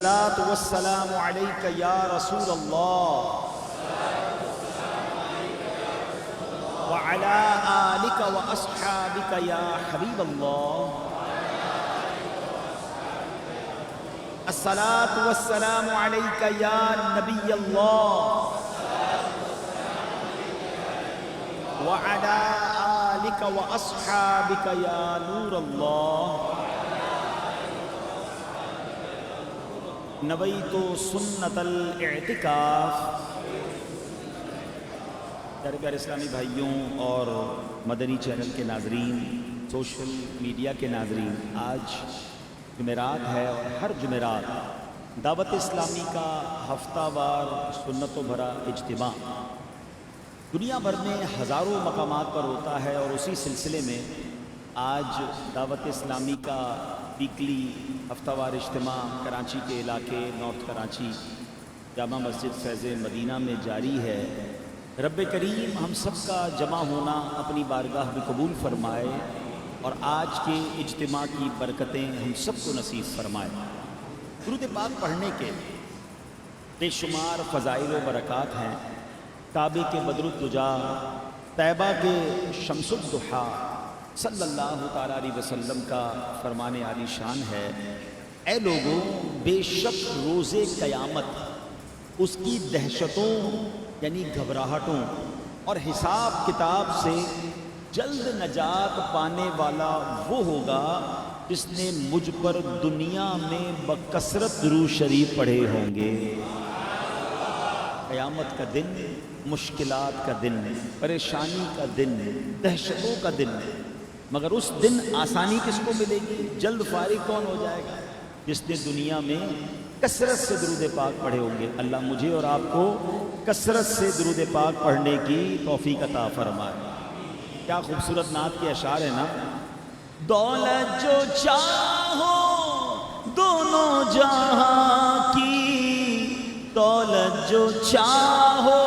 الصلاة والسلام عليك يا رسول الله وعلى آلك وأصحابك يا حبيب الله. الصلاة والسلام عليك يا نبي الله وعلى آلك وأصحابك يا نور الله. نویت سنت الاعتکاف. پیارے پیارے اسلامی بھائیوں اور مدنی چینل کے ناظرین، سوشل میڈیا کے ناظرین، آج جمعرات ہے اور ہر جمعرات دعوت اسلامی کا ہفتہ وار سنتوں بھرا اجتماع دنیا بھر میں ہزاروں مقامات پر ہوتا ہے، اور اسی سلسلے میں آج دعوت اسلامی کا ویکلی ہفتہ وار اجتماع کراچی کے علاقے نارتھ کراچی جامع مسجد فیض مدینہ میں جاری ہے. رب کریم ہم سب کا جمع ہونا اپنی بارگاہ میں قبول فرمائے اور آج کے اجتماع کی برکتیں ہم سب کو نصیب فرمائے. درود پاک پڑھنے کے بے شمار فضائل و برکات ہیں. کعبے کے بدر الدجا، طیبہ کے شمس الضحیٰ صلی اللہ تعالیٰ علیہ وسلم کا فرمان عالی شان ہے، اے لوگوں، بے شک روز قیامت اس کی دہشتوں یعنی گھبراہٹوں اور حساب کتاب سے جلد نجات پانے والا وہ ہوگا جس نے مجھ پر دنیا میں بکثرت درود شریف پڑھے ہوں گے. قیامت کا دن مشکلات کا دن، پریشانی کا دن، دہشتوں کا دن، مگر اس دن آسانی کس کو ملے گی؟ جلد فارغ کون ہو جائے گا؟ جس نے دنیا میں کثرت سے درود پاک پڑھے ہوں گے. اللہ مجھے اور آپ کو کثرت سے درود پاک پڑھنے کی توفیق عطا فرمائے. کیا خوبصورت نعت کے اشعار ہیں نا. دولت جو چاہو دونوں جہاں کی، دولت جو چاہو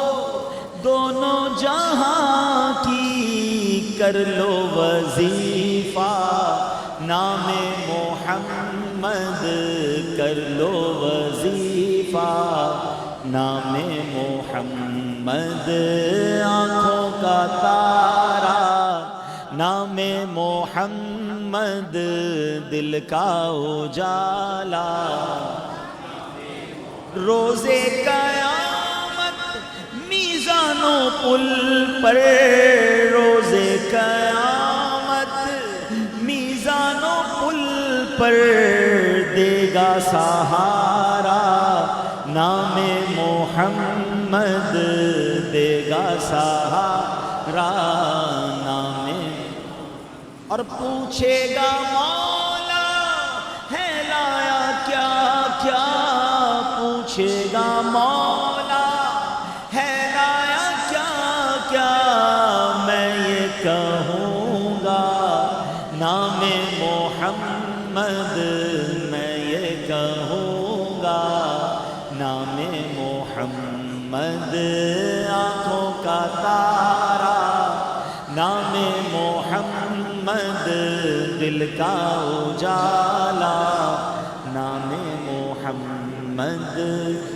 دونوں جہاں کی، کر لو وظیفہ نام محمد، کر لو وظیفہ نام محمد. آنکھوں کا تارا نام محمد، دل کا اجالا روزے قیامت میزانوں پل پر، روزے قیامت میزانوں پل پر دے گا سہارا نام محمد، دے گا سہارا نام. اور پوچھے گا مولا ہے لایا کیا کیا، پوچھے گا مولا ہے لایا کیا کیا، میں یہ کہوں گا نام محمد، میں یہ کہوں گا نام محمد. آنکھوں کا تارا نام محمد، دل کا اجالا نام محمد.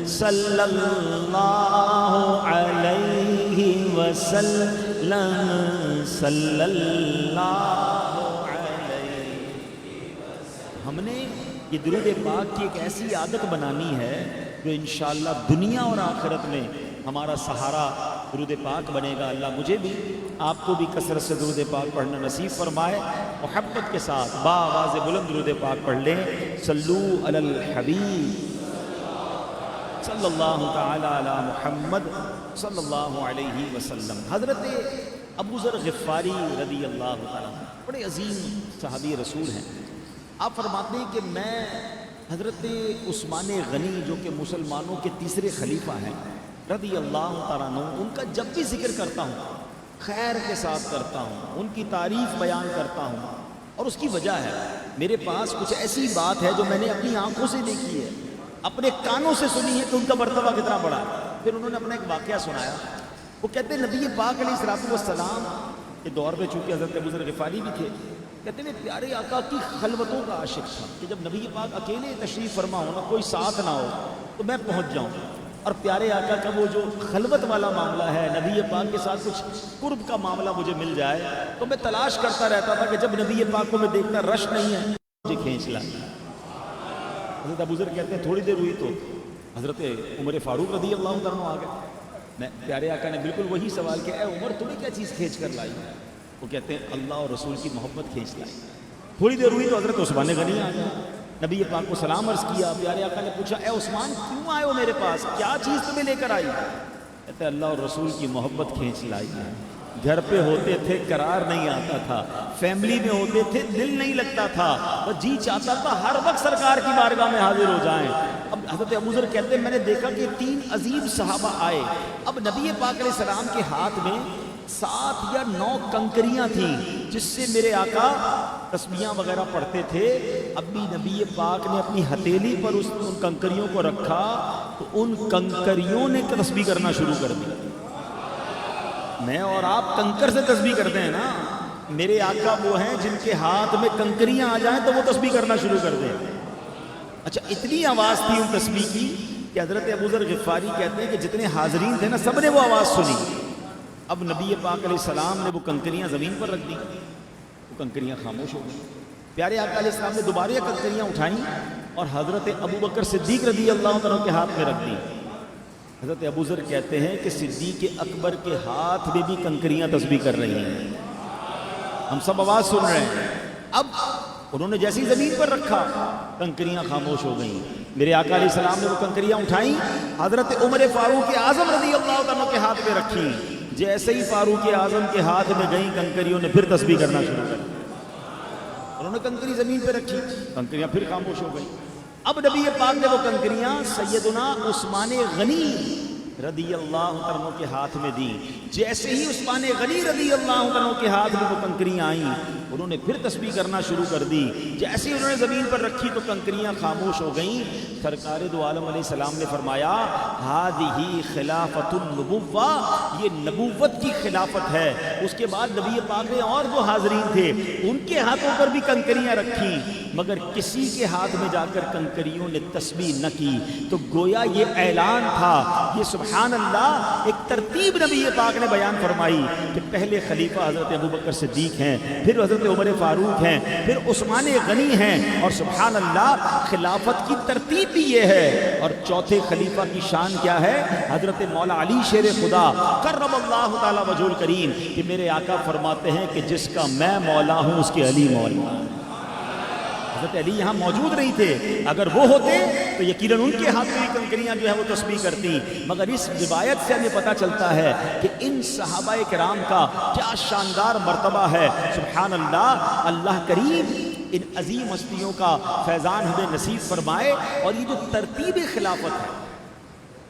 صلی اللہ علیہ وسلم، صلی اللہ علیہ. ہم نے یہ درود پاک کی ایک ایسی عادت بنانی ہے جو انشاءاللہ دنیا اور آخرت میں ہمارا سہارا درود پاک بنے گا. اللہ مجھے بھی آپ کو بھی کثرت سے درود پاک پڑھنا نصیب فرمائے. محبت کے ساتھ با آواز بلند درود پاک پڑھ لیں. صلو علی الحبیب صلی اللہ تعالی علی محمد صلی اللہ علیہ وسلم. حضرت ابو ذر غفاری رضی اللہ تعالیٰ بڑے عظیم صحابی رسول ہیں. آپ فرماتے ہیں کہ میں حضرت عثمان غنی جو کہ مسلمانوں کے تیسرے خلیفہ ہیں رضی اللہ تعالیٰ عنہ، ان کا جب بھی ذکر کرتا ہوں خیر کے ساتھ کرتا ہوں، ان کی تعریف بیان کرتا ہوں. اور اس کی وجہ ہے میرے پاس کچھ ایسی بات ہے جو میں نے اپنی آنکھوں سے دیکھی ہے، اپنے کانوں سے سنی ہے کہ ان کا مرتبہ کتنا بڑا ہے. پھر انہوں نے اپنا ایک واقعہ سنایا. وہ کہتے ہیں نبی پاک علیہ السلام کے دور پہ چونکہ حضرت ابو ذر غفاری بھی تھے، کہتے ہیں پیارے آقا کی خلوتوں کا عاشق تھا کہ جب نبی پاک اکیلے تشریف فرما ہو نا، کوئی ساتھ نہ ہو تو میں پہنچ جاؤں، اور پیارے آقا کا وہ جو خلوت والا معاملہ ہے، نبی پاک کے ساتھ کچھ قرب کا معاملہ مجھے مل جائے تو میں تلاش کرتا رہتا تھا کہ جب نبی پاک کو میں دیکھتا رش نہیں ہے مجھے کھینچ لا۔ حضرت ابو ذر کہتے ہیں تھوڑی دیر ہوئی تو حضرت عمر فاروق رضی اللہ عنہ آ گئے۔ میں پیارے آقا نے بالکل وہی سوال کیا، اے عمر تمہیں کیا چیز کھینچ کر لائی؟ وہ کہتے ہیں اللہ اور رسول کی محبت کھینچ لائی۔ تھوڑی دیر ہوئی تو حضرت عثمان غنی آ گئے، نبی پاک کو سلام عرض کیا۔ پیارے آقا نے پوچھا اے عثمان کیوں آئے ہو میرے پاس، کیا چیز تمہیں لے کر آئی؟ کہتے ہیں اللہ اور رسول کی محبت کھینچ لائی ہے۔ گھر پہ ہوتے تھے قرار نہیں آتا تھا، فیملی میں ہوتے تھے دل نہیں لگتا تھا، بس جی چاہتا تھا ہر وقت سرکار کی بارگاہ میں حاضر ہو جائیں۔ اب حضرت ابو ذر کہتے ہیں میں نے دیکھا کہ 3 عظیم صحابہ آئے، اب نبی پاک علیہ السلام کے ہاتھ میں 7 یا 9 کنکریاں تھیں جس سے میرے آقا تسبیحاں وغیرہ پڑھتے تھے۔ اب بھی نبی پاک نے اپنی ہتھیلی پر ان کنکریوں کو رکھا تو ان کنکریوں نے تسبیح کرنا شروع کر دی۔ میں اور آپ کنکر سے تسبیح کرتے ہیں نا، میرے آقا وہ ہیں جن کے ہاتھ میں کنکریاں آ جائیں تو وہ تسبیح کرنا شروع کر دیں۔ اچھا اتنی آواز تھی ان تسبیح کی کہ حضرت ابو ذر غفاری کہتے ہیں کہ جتنے حاضرین تھے نا سب نے وہ آواز سنی۔ اب نبی پاک علیہ السلام نے وہ کنکریاں زمین پر رکھ دی، وہ کنکریاں خاموش ہو گئی۔ پیارے آقا علیہ السلام نے دوبارہ کنکریاں اٹھائیں اور حضرت ابو بکر صدیق رضی اللہ عنہ کے ہاتھ میں رکھ دی۔ حضرت ابو ذر کہتے ہیں کہ صدیق اکبر کے ہاتھ میں بھی کنکریاں تسبیح کر رہی ہیں، ہم سب آواز سن رہے ہیں۔ اب انہوں نے جیسی زمین پر رکھا کنکریاں خاموش ہو گئیں۔ میرے آقا علیہ السلام نے وہ کنکریاں اٹھائیں، حضرت عمر فاروق اعظم رضی اللہ عنہ کے ہاتھ میں رکھی۔ جیسے ہی فاروق اعظم کے ہاتھ میں گئیں کنکریوں نے پھر تسبیح کرنا شروع کر دی۔ انہوں نے کنکری زمین پہ رکھی، کنکریاں پھر خاموش ہو گئیں۔ اب نبی پاک نے وہ کنکریاں سیدنا عثمان غنی رضی اللہ عنہ کے ہاتھ میں دیں۔ جیسے ہی عثمان غنی رضی اللہ عنہ کے ہاتھ میں وہ کنکریاں آئیں انہوں نے پھر تسبیح کرنا شروع کر دی۔ جیسے ہی انہوں نے زمین پر رکھی تو کنکریاں خاموش ہو گئیں۔ سرکار دو عالم علیہ السلام نے فرمایا ہذہ خلافت النبوہ، یہ نبوت کی خلافت ہے۔ اس کے بعد نبی پاک نے اور جو حاضرین تھے ان کے ہاتھوں پر بھی کنکریاں رکھیں، مگر کسی کے ہاتھ میں جا کر کنکریوں نے تسبیح نہ کی۔ تو گویا یہ اعلان تھا، یہ سبحان اللہ ایک ترتیب نبی پاک نے بیان فرمائی کہ پہلے خلیفہ حضرت ابوبکر صدیق ہیں، پھر حضرت عمر فاروق ہیں، پھر عثمان غنی ہیں، اور سبحان اللہ خلافت کی ترتیب بھی یہ ہے۔ اور چوتھے خلیفہ کی شان کیا ہے؟ حضرت مولا علی شیر خدا کرم اللہ تعالی وجہ الکریم، کہ میرے آقا فرماتے ہیں کہ جس کا میں مولا ہوں اس کے علی مولا۔ حضرت علی یہاں موجود نہیں تھے، اگر وہ ہوتے تو یقیناً ان کے ہاتھ میں کنکریاں جو ہے وہ تسبیح کرتی۔ مگر اس روایت سے ہمیں پتہ چلتا ہے کہ ان صحابہ کرام کا کیا شاندار مرتبہ ہے۔ سبحان اللہ، اللہ کریم ان عظیم ہستیوں کا فیضان ہمیں نصیب فرمائے۔ اور یہ جو ترتیب خلافت ہے،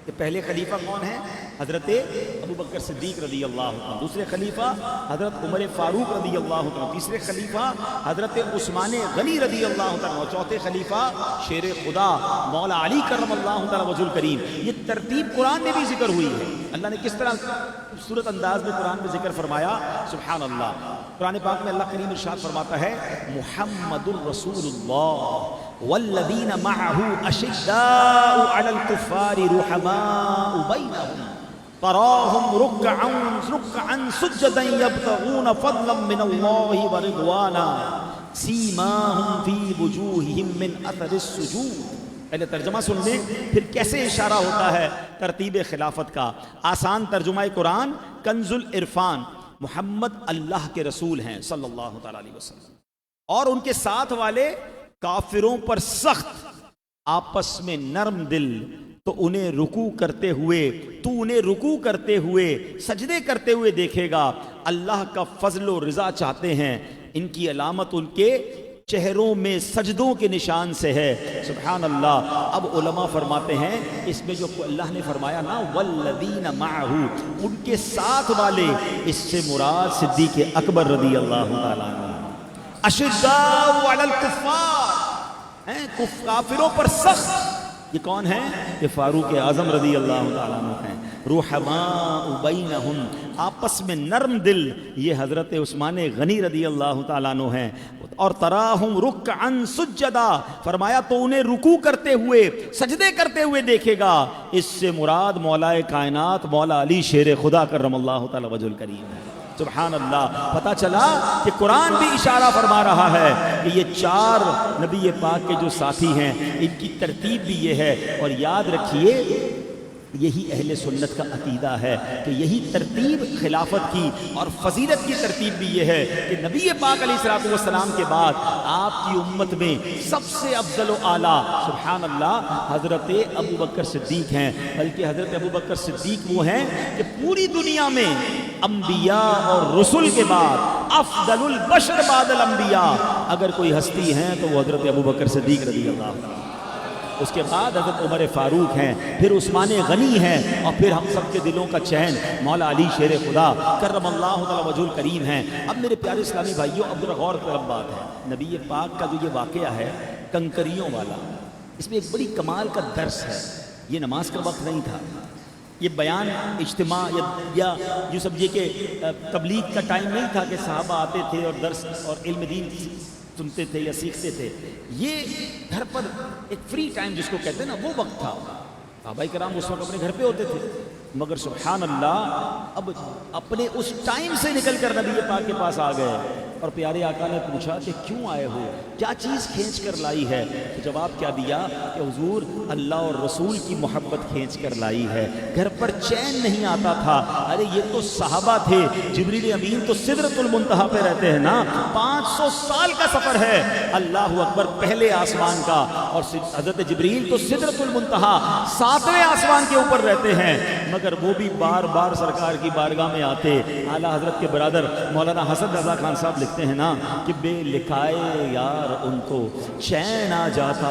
کہ پہلے خلیفہ کون ہیں؟ حضرت ابوبکر صدیق رضی اللہ عنہ، دوسرے خلیفہ حضرت عمر فاروق رضی اللہ عنہ، تیسرے خلیفہ حضرت عثمان غنی رضی اللہ عنہ، چوتھے خلیفہ شیر خدا مولا علی کرم اللہ تعالی وجہ الکریم۔ یہ ترتیب قرآن میں بھی ذکر ہوئی ہے۔ اللہ نے کس طرح خوبصورت انداز میں قرآن میں ذکر فرمایا، سبحان اللہ۔ قرآن پاک میں اللہ کریم ارشاد فرماتا ہے محمد الرسول اللہ والذین معه اشداء علی الکفار رحماء بینہم تراہم رکعا سجدا یبتغون فضلا من اللہ ورضوانا سیماہم فی وجوہہم من اثر السجود۔ پہلے ترجمہ سن لیں پھر کیسے اشارہ ہوتا ہے ترتیب خلافت کا۔ آسان ترجمہ قرآن کنز العرفان، محمد اللہ کے رسول ہیں صلی اللہ تعالی علیہ وسلم، اور ان کے ساتھ والے کافروں پر سخت، آپس میں نرم دل، تو انہیں رکوع کرتے ہوئے، تو انہیں رکوع کرتے ہوئے سجدے کرتے ہوئے دیکھے گا۔ اللہ کا فضل و رضا چاہتے ہیں، ان کی علامت ان کے چہروں میں سجدوں کے نشان سے ہے۔ سبحان اللہ۔ اب علماء فرماتے ہیں اس میں جو اللہ نے فرمایا نا والذین معہ، ان کے ساتھ والے، اس سے مراد صدیق اکبر رضی اللہ تعالیٰ عنہ۔ اشداء علی الکفار، کافروں پر سخت، یہ کون ہیں؟ یہ فاروق اعظم رضی اللہ تعالیٰ عنہ ہیں، رحماء بینہم، آپس میں نرم دل، یہ حضرت عثمان غنی رضی اللہ تعالیٰ عنہ ہیں۔ اور تراہم رکعا سجدا، فرمایا تو انہیں رکوع کرتے ہوئے سجدے کرتے ہوئے دیکھے گا۔ اس سے مراد مولا کائنات مولا علی شیر خدا کرم اللہ تعالی وجہ الکریم ہے۔ سبحان اللہ، پتہ چلا کہ قرآن بھی اشارہ فرما رہا ہے کہ یہ چار نبی پاک کے جو ساتھی ہیں ان کی ترتیب بھی یہ ہے، اور یاد رکھیے یہی اہل سنت کا عقیدہ ہے کہ یہی ترتیب خلافت کی اور فضیلت کی ترتیب بھی یہ ہے کہ نبی پاک علیہ الصلوۃ والسلام کے بعد آپ کی امت میں سب سے افضل و اعلیٰ سبحان اللہ حضرت ابو بکر صدیق ہیں، بلکہ حضرت ابو بکر صدیق وہ ہیں کہ پوری دنیا میں انبیاء اور رسول کے بعد افضل البشر بعد الانبیاء اگر کوئی ہستی ہیں تو وہ حضرت ابو بکر صدیق رضی اللہ عنہ، اس کے بعد حضرت عمر فاروق ہیں، پھر عثمان غنی ہیں، اور پھر ہم سب کے دلوں کا چین مولا علی شیر خدا کرم اللہ تعالی وجہ الکریم ہیں۔ اب میرے پیارے اسلامی بھائیوں، اب ذرا غور کرم بات ہے، نبی پاک کا جو یہ واقعہ ہے کنکریوں والا، اس میں ایک بڑی کمال کا درس ہے۔ یہ نماز کا وقت نہیں تھا، یہ بیان اجتماع یا جو سمجھے کہ تبلیغ کا ٹائم نہیں تھا کہ صحابہ آتے تھے اور درس اور علم دین سنتے تھے یا سیکھتے تھے، یہ گھر پر ایک فری ٹائم جس کو کہتے ہیں نا وہ وقت تھا۔ صحابہ کرام اس وقت اپنے گھر پہ ہوتے تھے، مگر سبحان اللہ اب اپنے اس ٹائم سے نکل کر نبی پاک کے پاس آ گئے، اور پیارے آقا نے پوچھا کہ کیوں آئے ہو، کیا چیز کھینچ کر لائی ہے؟ تو جواب کیا دیا کہ حضور اللہ اور رسول کی محبت کھینچ کر لائی ہے، گھر پر چین نہیں آتا تھا۔ ارے یہ تو صحابہ تھے، جبریل امین تو سدرۃ المنتہا پہ رہتے ہیں نا، 500 سال کا سفر ہے، اللہ اکبر، پہلے آسمان کا، اور حضرت جبریل تو سدرۃ المنتہا 7ویں آسمان کے اوپر رہتے ہیں، مگر وہ بھی بار بار سرکار کی بارگاہ میں آتے۔ اعلیٰ حضرت کے برادر مولانا حسن رضا خان صاحب لکھتے ہیں نا کہ بے لکھائے یار ان کو چین آ جاتا،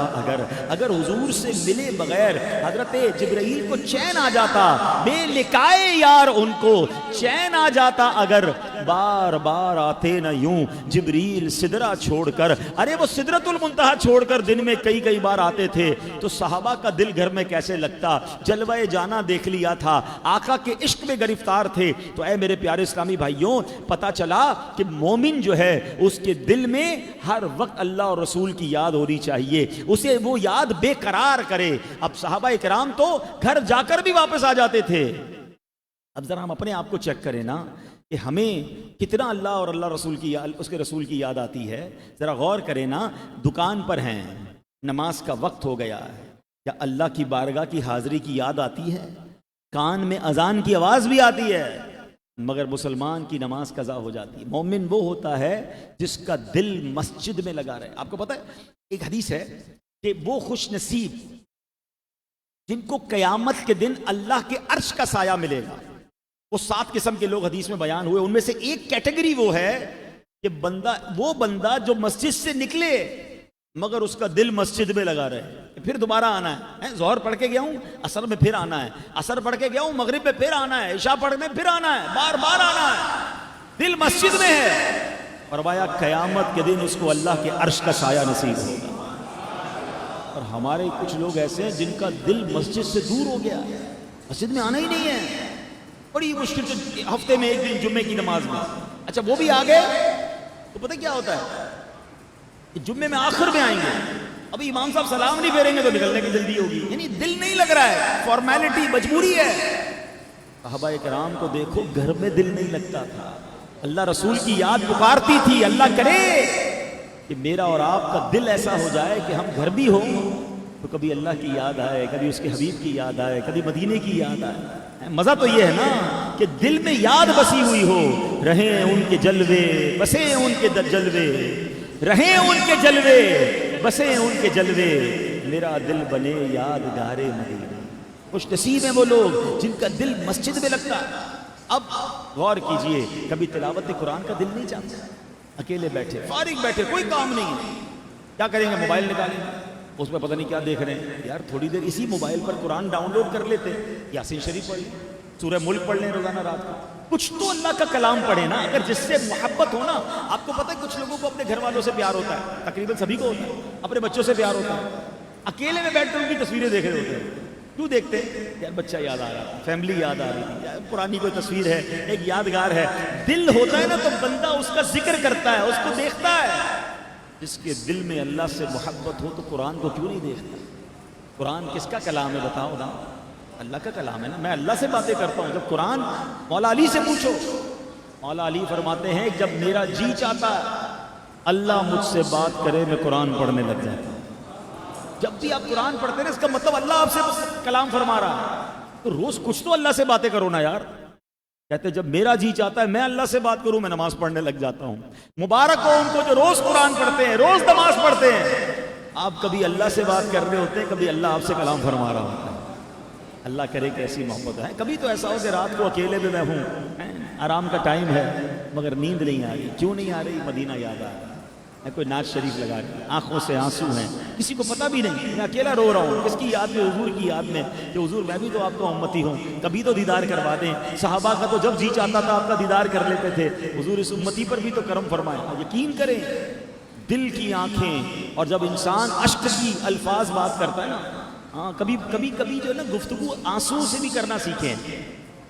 اگر حضور سے ملے بغیر حضرت جبرائیل کو چین آ جاتا، بے لکھائے یار ان کو چین آ جاتا، اگر بار بار آتے نہ یوں جبریل سدرہ چھوڑ کر، ارے وہ سدرۃ المنتہا چھوڑ کر دن میں کئی بار آتے تھے تو صحابہ کا دل گھر میں کیسے لگتا؟ جلوہ جانا دیکھ لیا تھا، آقا کے عشق میں گرفتار تھے۔ تو اے میرے پیارے اسلامی بھائیوں، پتہ چلا کہ مومن جو ہے اس کے دل میں ہر وقت اللہ اور رسول کی یاد ہونی چاہیے، اسے وہ یاد بے قرار کرے۔ اب صحابہ کرام تو گھر جا کر بھی واپس آ جاتے تھے۔ اب ذرا ہم اپنے آپ کو چیک کریں نا کہ ہمیں کتنا اللہ اور اللہ رسول کی یاد، اس کے رسول کی یاد آتی ہے۔ ذرا غور کریں نا، دکان پر ہیں، نماز کا وقت ہو گیا ہے، کیا اللہ کی بارگاہ کی حاضری کی یاد آتی ہے؟ کان میں اذان کی آواز بھی آتی ہے، مگر مسلمان کی نماز قضا ہو جاتی ہے۔ مومن وہ ہوتا ہے جس کا دل مسجد میں لگا رہے۔ آپ کو پتہ ہے ایک حدیث ہے کہ وہ خوش نصیب جن کو قیامت کے دن اللہ کے عرش کا سایہ ملے گا، وہ 7 قسم کے لوگ حدیث میں بیان ہوئے، ان میں سے ایک کیٹیگری وہ ہے کہ وہ بندہ جو مسجد سے نکلے مگر اس کا دل مسجد میں لگا رہے، پھر دوبارہ آنا ہے، ظہر پڑھ کے گیا ہوں عصر میں پھر آنا ہے، عصر پڑھ کے گیا ہوں مغرب میں پھر آنا ہے، عشاء پڑھنے پھر آنا ہے، بار بار آنا ہے، دل مسجد میں ہے۔ فرمایا قیامت کے دن اس کو اللہ کے عرش کا سایہ نصیب ہوگا۔ اور ہمارے کچھ لوگ ایسے ہیں جن کا دل مسجد سے دور ہو گیا، مسجد میں آنا ہی نہیں ہے، بڑی مشکل سے ہفتے میں ایک دن جمعے کی نماز میں، اچھا وہ بھی آ گئے تو پتہ کیا ہوتا ہے، جمعے میں آخر میں آئیں گے، ابھی امام صاحب سلام نہیں پھیریں گے تو نکلنے کی جلدی ہوگی، یعنی دل نہیں لگ رہا ہے، فارمیلٹی مجبوری ہے۔ صحابہ کرام کو دیکھو گھر میں دل نہیں لگتا تھا، اللہ رسول کی یاد پکارتی تھی، اللہ کرے کہ میرا اور آپ کا دل ایسا ہو جائے کہ ہم گھر بھی ہو تو کبھی اللہ کی یاد آئے، کبھی اس کے حبیب کی یاد آئے، کبھی مدینے کی یاد آئے۔ مزہ تو یہ ہے نا کہ دل میں یاد بسی ہوئی ہو، رہیں ان کے جلوے بسیں ان کے جلوے، رہیں ان کے جلوے بسیں ان کے جلوے، میرا دل بنے یادگار مدینے۔ خوش نصیب ہیں وہ لوگ جن کا دل مسجد میں لگتا ہے۔ اب غور کیجئے، کبھی تلاوت قرآن کا دل نہیں چاہتا، اکیلے بیٹھے فارغ بیٹھے کوئی کام نہیں ہے، کیا کریں گے؟ موبائل نکالیں گے، اس میں پتہ نہیں کیا دیکھ رہے ہیں، یار تھوڑی دیر اسی موبائل پر قرآن ڈاؤن لوڈ کر لیتے، یاسین شریف پڑھ لیں، سورہ ملک پڑھ لیں روزانہ رات کو، کچھ تو اللہ کا کلام پڑھے نا۔ اگر جس سے محبت ہو نا، آپ کو پتہ ہے کچھ لوگوں کو اپنے گھر والوں سے پیار ہوتا ہے، تقریباً سبھی کو ہوتا ہے، اپنے بچوں سے پیار ہوتا ہے، اکیلے میں بیٹھ کر ان کی تصویریں دیکھ رہے ہوتے ہیں. کیوں دیکھتے ہیں؟ یار بچہ یاد آ رہا, فیملی یاد آ رہی تھی, یار پرانی کوئی تصویر ہے, ایک یادگار ہے. دل ہوتا ہے نا تو بندہ اس کا ذکر کرتا ہے, اس کو دیکھتا ہے. جس کے دل میں اللہ سے محبت ہو تو قرآن کو کیوں نہیں دیکھتا؟ قرآن کس کا کلام ہے بتاؤ نا؟ اللہ کا کلام ہے نا. میں اللہ سے باتیں کرتا ہوں. جب قرآن, مولا علی سے پوچھو, مولا علی فرماتے ہیں جب میرا جی چاہتا ہے اللہ مجھ سے بات کرے میں قرآن پڑھنے لگ جاتا ہوں. جب بھی آپ قرآن پڑھتے ہیں اس کا مطلب اللہ آپ سے کلام فرما رہا ہے. تو روز کچھ تو اللہ سے باتیں کرو نا یار. کہتے جب میرا جی چاہتا ہے میں اللہ سے بات کروں میں نماز پڑھنے لگ جاتا ہوں. مبارک ہو ان کو جو روز قرآن پڑھتے ہیں, روز نماز پڑھتے ہیں. آپ کبھی اللہ سے بات کر رہے ہوتے ہیں, کبھی اللہ آپ سے کلام فرما رہا ہوتا ہے. اللہ کرے کہ ایسی محبت ہے. کبھی تو ایسا ہو کہ رات کو اکیلے میں ہوں, آرام کا ٹائم ہے, مگر نیند نہیں آ رہی. کیوں نہیں آ رہی؟ مدینہ یاد آ رہا ہے. کوئی ناز شریف لگا رہی, آنکھوں سے آنسو ہیں, کسی کو پتہ بھی نہیں, میں اکیلا رو رہا ہوں. کس کی یاد میں؟ حضور کی یاد میں کہ حضور میں بھی تو آپ کا امتی ہوں, کبھی تو دیدار کروا دیں. صحابہ کا تو جب جی چاہتا تھا آپ کا دیدار کر لیتے تھے. حضور اس امتی پر بھی تو کرم فرمائے. یقین کریں دل کی آنکھیں, اور جب انسان اشک کی الفاظ بات کرتا ہے نا, ہاں کبھی جو ہے نا گفتگو آنسو سے بھی کرنا سیکھیں.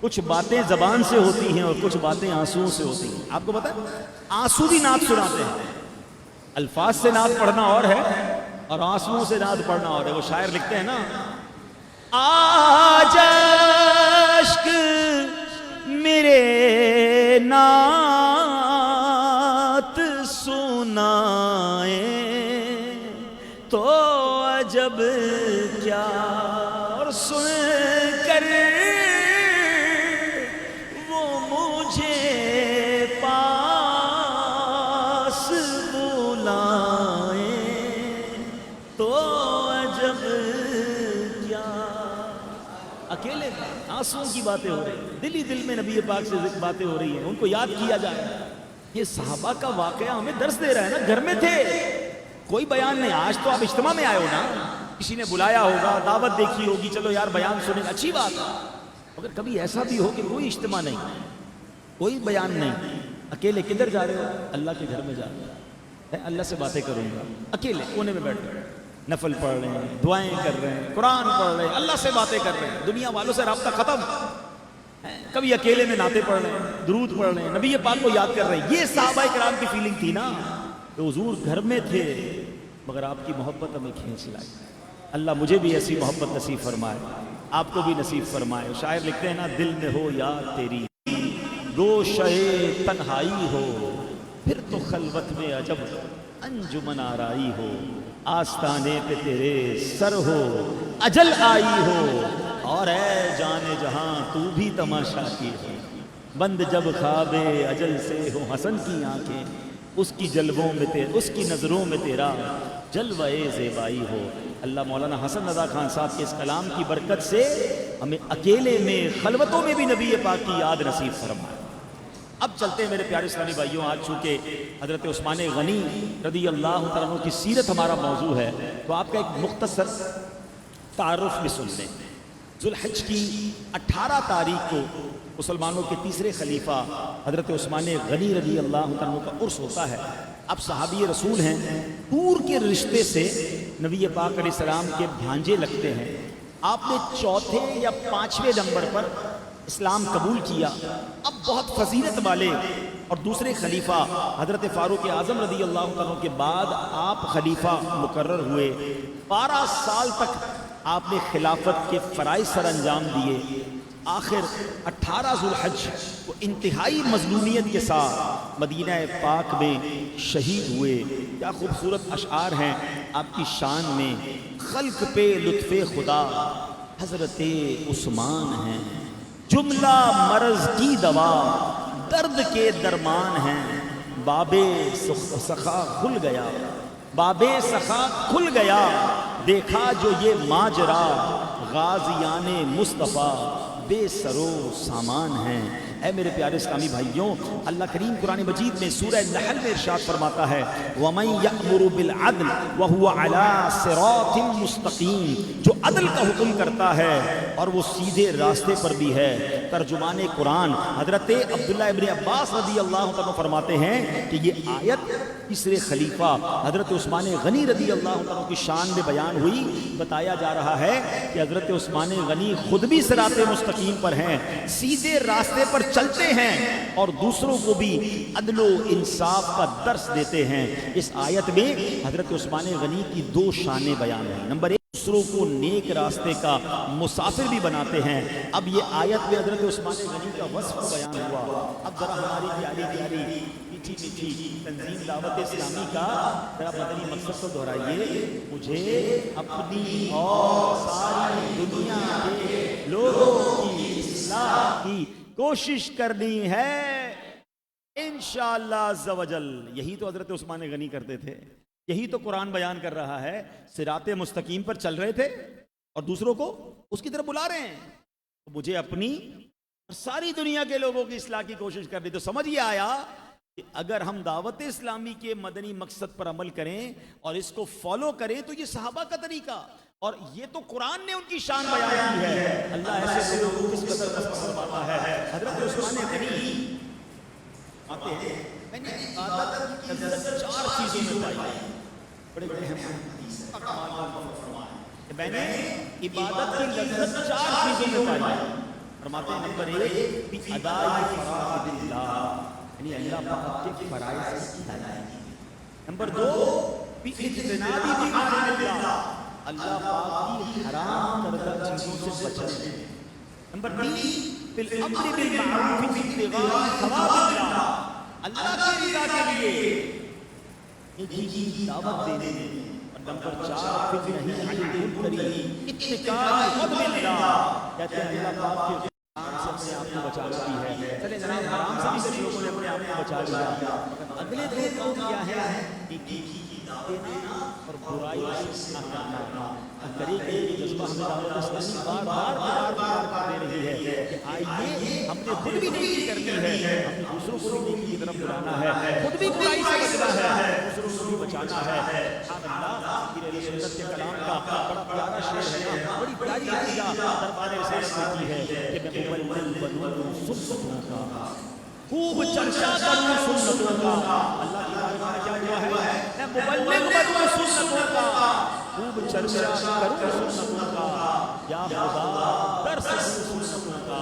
کچھ باتیں زبان سے ہوتی ہیں اور کچھ باتیں آنسو سے ہوتی ہیں. آپ کو پتہ ہے آنسو بھی نعت سناتے ہیں. الفاظ سے نعت پڑھنا اور ہے اور آنسوؤں سے نعت پڑھنا اور ہے. وہ شاعر لکھتے ہیں نا, آج اشک میرے نعت سنائے تو عجب کیا, اور سن کر وہ مجھے پاس بلائے تو عجب کیا. اکیلے آنسوؤں کی باتیں ہو رہی ہیں, دل ہی دل میں نبی پاک سے باتیں ہو رہی ہیں, ان کو یاد کیا جائے. یہ صحابہ کا واقعہ ہمیں درس دے رہا ہے نا. گھر میں تھے, کوئی بیان نہیں. آج تو آپ اجتماع میں آئے ہو نا, کسی نے بلایا ہوگا, دعوت دیکھی ہوگی, چلو یار بیان سنیں, اچھی بات ہے. مگر کبھی ایسا بھی ہو کہ کوئی اجتماع نہیں, کوئی بیان نہیں, اکیلے کدھر جا رہے ہو؟ اللہ کے گھر میں جا رہے ہو. اللہ سے باتیں کروں گا, اکیلے کونے میں بیٹھ کر نفل پڑھ رہے ہیں, دعائیں کر رہے ہیں, قرآن پڑھ رہے ہیں, اللہ سے باتیں کر رہے ہیں. دنیا والوں سے رابطہ ختم. کبھی اکیلے میں نعتیں پڑھ رہے ہیں, درود پڑھ رہے ہیں, نبی پاک کو یاد کر رہے ہیں. یہ صحابہ کرام کی فیلنگ تھی نا. تو حضور گھر میں تھے مگر آپ کی محبت ہمیں کھینچ لائی. اللہ مجھے بھی ایسی محبت نصیب فرمائے, آپ کو بھی نصیب فرمائے. شاعر لکھتے ہیں نا, دل میں ہو یاد تیری گوشہ تنہائی ہو, پھر تو خلوت میں عجب انجمن آرائی ہو. آستانے پہ تیرے سر ہو اجل آئی ہو, اور اے جان جہاں تو بھی تماشا کی ہو. بند جب خواب اجل سے ہو حسن کی آنکھیں, اس کی جلووں میں اس کی نظروں میں تیرا جلوہ زیبائی ہو. اللہ مولانا حسن رضا خان صاحب کے اس کلام کی برکت سے ہمیں اکیلے میں خلوتوں میں بھی نبی پاک کی یاد نصیب فرمائے. اب چلتے ہیں میرے پیارے اسلامی بھائیوں, آج چونکہ حضرت عثمان غنی رضی اللہ تعالیٰ عنہ کی سیرت ہمارا موضوع ہے, تو آپ کا ایک مختصر تعارف بھی سن لیں. ذوالحج کی 18 تاریخ کو مسلمانوں کے تیسرے خلیفہ حضرت عثمان غنی رضی اللہ عنہ کا عرس ہوتا ہے. اب صحابی رسول ہیں, دور کے رشتے سے نبی پاک علیہ السلام کے بھانجے لگتے ہیں. آپ نے چوتھے یا 5ویں نمبر پر اسلام قبول کیا. اب بہت فضیلت والے اور دوسرے خلیفہ حضرت فاروق اعظم رضی اللہ عنہ کے بعد آپ خلیفہ مقرر ہوئے. 12 سال تک آپ نے خلافت کے فرائض سر انجام دیے. آخر 18 ذوالحج کو انتہائی مظلومیت کے ساتھ مدینہ پاک میں شہید ہوئے. کیا خوبصورت اشعار ہیں آپ کی شان میں. خلق پہ لطف خدا حضرت عثمان ہیں, جملہ مرض کی دوا درد کے درمان ہیں. باب سخا کھل گیا, باب سخا کھل گیا, دیکھا جو یہ ماجرا, غازیان مصطفیٰ بے سرو سامان ہیں. اے میرے پیارے اسلامی بھائیوں، اللہ کریم قرآن مجید میں سورہ نحل میں ارشاد فرماتا ہے وَمَن يَأْمُرُ بِالْعَدْلِ وَهُوَ عَلَى صِرَاطٍ مُسْتَقِيمٍ، جو عدل کا حکم کرتا ہے اور وہ سیدھے راستے پر بھی ہے۔ ترجمان قرآن حضرت عبداللہ ابن عباس رضی اللہ عنہ فرماتے ہیں کہ یہ آیت تیسرے خلیفہ حضرت عثمان غنی رضی اللہ عنہ کی شان میں بیان ہوئی۔ بتایا جا رہا ہے کہ حضرت عثمان غنی خود بھی صراط مستقیم پر ہیں، سیدھے راستے پر چلتے ہیں اور دوسروں کو بھی عدل و انصاف کا درس دیتے ہیں۔ اس آیت میں حضرت عثمان غنی کی دو شانیں بیان ہیں۔ نمبر ایک، دوسروں کو نیک راستے کا مسافر بھی بناتے ہیں۔ اب یہ آیت میں حضرت عثمان غنی کا وصف بیان ہوا۔ اب ذرا ہماری پیاری پیاری میٹھی میٹھی تنظیم دعوت اسلامی کا ذرا مدنی مقصد کو دہرائیے، مجھے اپنی اور ساری دنیا کے لوگوں کی اصلاح کی کوشش کرنی ہے انشاءاللہ عز و جل۔ یہی تو حضرت عثمان غنی کرتے تھے، یہی تو قرآن بیان کر رہا ہے۔ صراط مستقیم پر چل رہے تھے اور دوسروں کو اس کی طرف بلا رہے ہیں۔ مجھے اپنی اور ساری دنیا کے لوگوں کی اصلاح کی کوشش کرنی۔ تو سمجھ یہ آیا کہ اگر ہم دعوت اسلامی کے مدنی مقصد پر عمل کریں اور اس کو فالو کریں تو یہ صحابہ کا طریقہ، اور یہ تو قرآن نے ان کی شان بیان کی ہے۔ اللہ ایسے لوگوں کو کس قدر پسند فرماتا ہے۔ حضرت عثمان غنی آتے ہیں، میں نے عبادت لذت چار چیزوں میں پائی، بڑے بڑے ہیں میں نے عبادت کی لذت چار چیزوں میں پائی۔ فرماتے ہیں نمبر ایک بھی ادائی فرائض اللہ، یعنی اللہ پاک کے فرائض کی ادائیگی۔ نمبر دو بھی اجتنابی محارم اللہ، اللہ پاک کی حرام کردہ چیزوں سے بچنے۔ نمبر تین بالامر بالمعروف ابتغاء ثواب اللہ، اللہ کی رضا کے لیے نیکی کی دعوت دینے۔ اور نمبر چار فی النہی عن المنکر اتقاء غضب اللہ، کہتے ہیں اللہ پاک کے حرام سے اپنے آپ کو بچانا ہے۔ چلے جناب حرام سے بھی کچھ لوگوں نے اپنے آپ کو بچا لیا، اگلے دو کام کیا ہے؟ نیکی کی دعوت دینا اور برائی سے نہ کرنا۔ طریقے کی جذبہ ہمیں دعوت اسلامی بار بار دے رہی ہے کہ آئیے ہم نے خود بھی نیکی کرنی ہے، ہم نے دوسروں کو بھی نیکی کی طرف بلانا ہے، خود بھی برائی سے بچنا ہے، دوسروں کو بھی بچانا ہے۔ سبحان اللہ، پیر علی سنت کے کلام کا بڑا پیارا شعر ہے نا، بڑی پیاری عقیدہ دربار رسالت میں کی ہے کہ میں مبلغ بنوں سنتوں کا، خوب چرچا کروں سنتوں کا۔ اللہ کی بارگاہ میں کیا ہوا ہے؟ میں مبلغ بنوں سنتوں کا، خوب چرچا کروں سنتوں کا، یا خدا درس دوں سنتوں کا،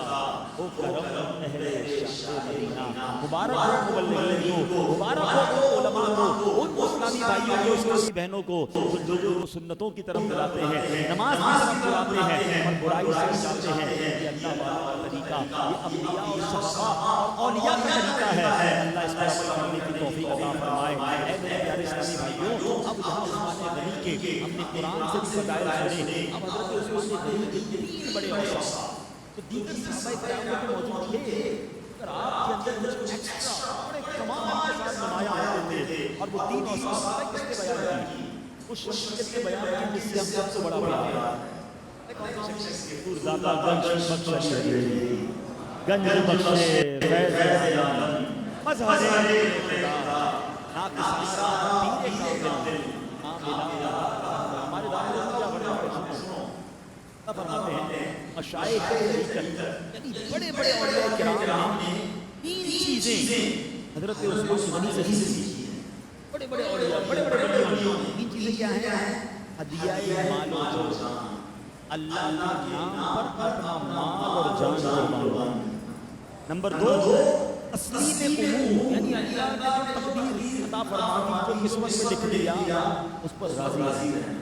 او کرم اہل شہر مدینہ۔ مبارک ہو مبلغین کو، مبارک ہو علماء کو، ان اسلامی بھائیوں کو، اسلامی بہنوں کو جو لوگوں کو سنتوں کی طرف بلاتے ہیں، نماز کی طرف بلاتے ہیں اور برائی سے بچاتے ہیں۔ یہ اللہ والا کا طریقہ، یہ انبیاء اور صحابہ اور اولیاء کا طریقہ ہے۔ اللہ اس پر عمل کرنے کی توفیق عطا فرمائے۔ اے میرے پیارے اسلامی بھائیوں، اب یہاں عثمان غنی کے ہم نے قرآن سے بھی فضائل سنے، اب حضرت عثمان غنی کے تین بڑے اوصاف تو دیگر صحابہ کرام میں موجود تھے، اگر آپ کے اندر کچھ ایکسٹرا بڑے کمال کے ساتھ نمایاں ہوتے تھے، اور وہ تین اوصاف کس نے بیان کی؟ اس شخصیت نے بیان کی جس سے ہم سب کو بڑا پیار ہے۔ داتا گنج بخش علی، گنج بخش فیض علی، مظہر خدا، ناقص پیر کامل، ہمارے دعوت کیا بڑے فرماتے ہیں مشائخ یعنی بڑے بڑے اولیاء کرام نے تین چیزیں حضرت عثمان غنی سے سیکھی ہیں۔ بڑے بڑے اولیاء، بڑے بڑے اولیاء، تین چیزیں کیا ہیں؟ ہدیہ مال و جان، اللہ کے نام پر اپنا مال اور جان قربان۔ نمبر دو تسلیم امور، یعنی اللہ نے جو تقدیر عطا فرمائی، جو قسمت میں لکھ دیا اس پر راضی رہنا۔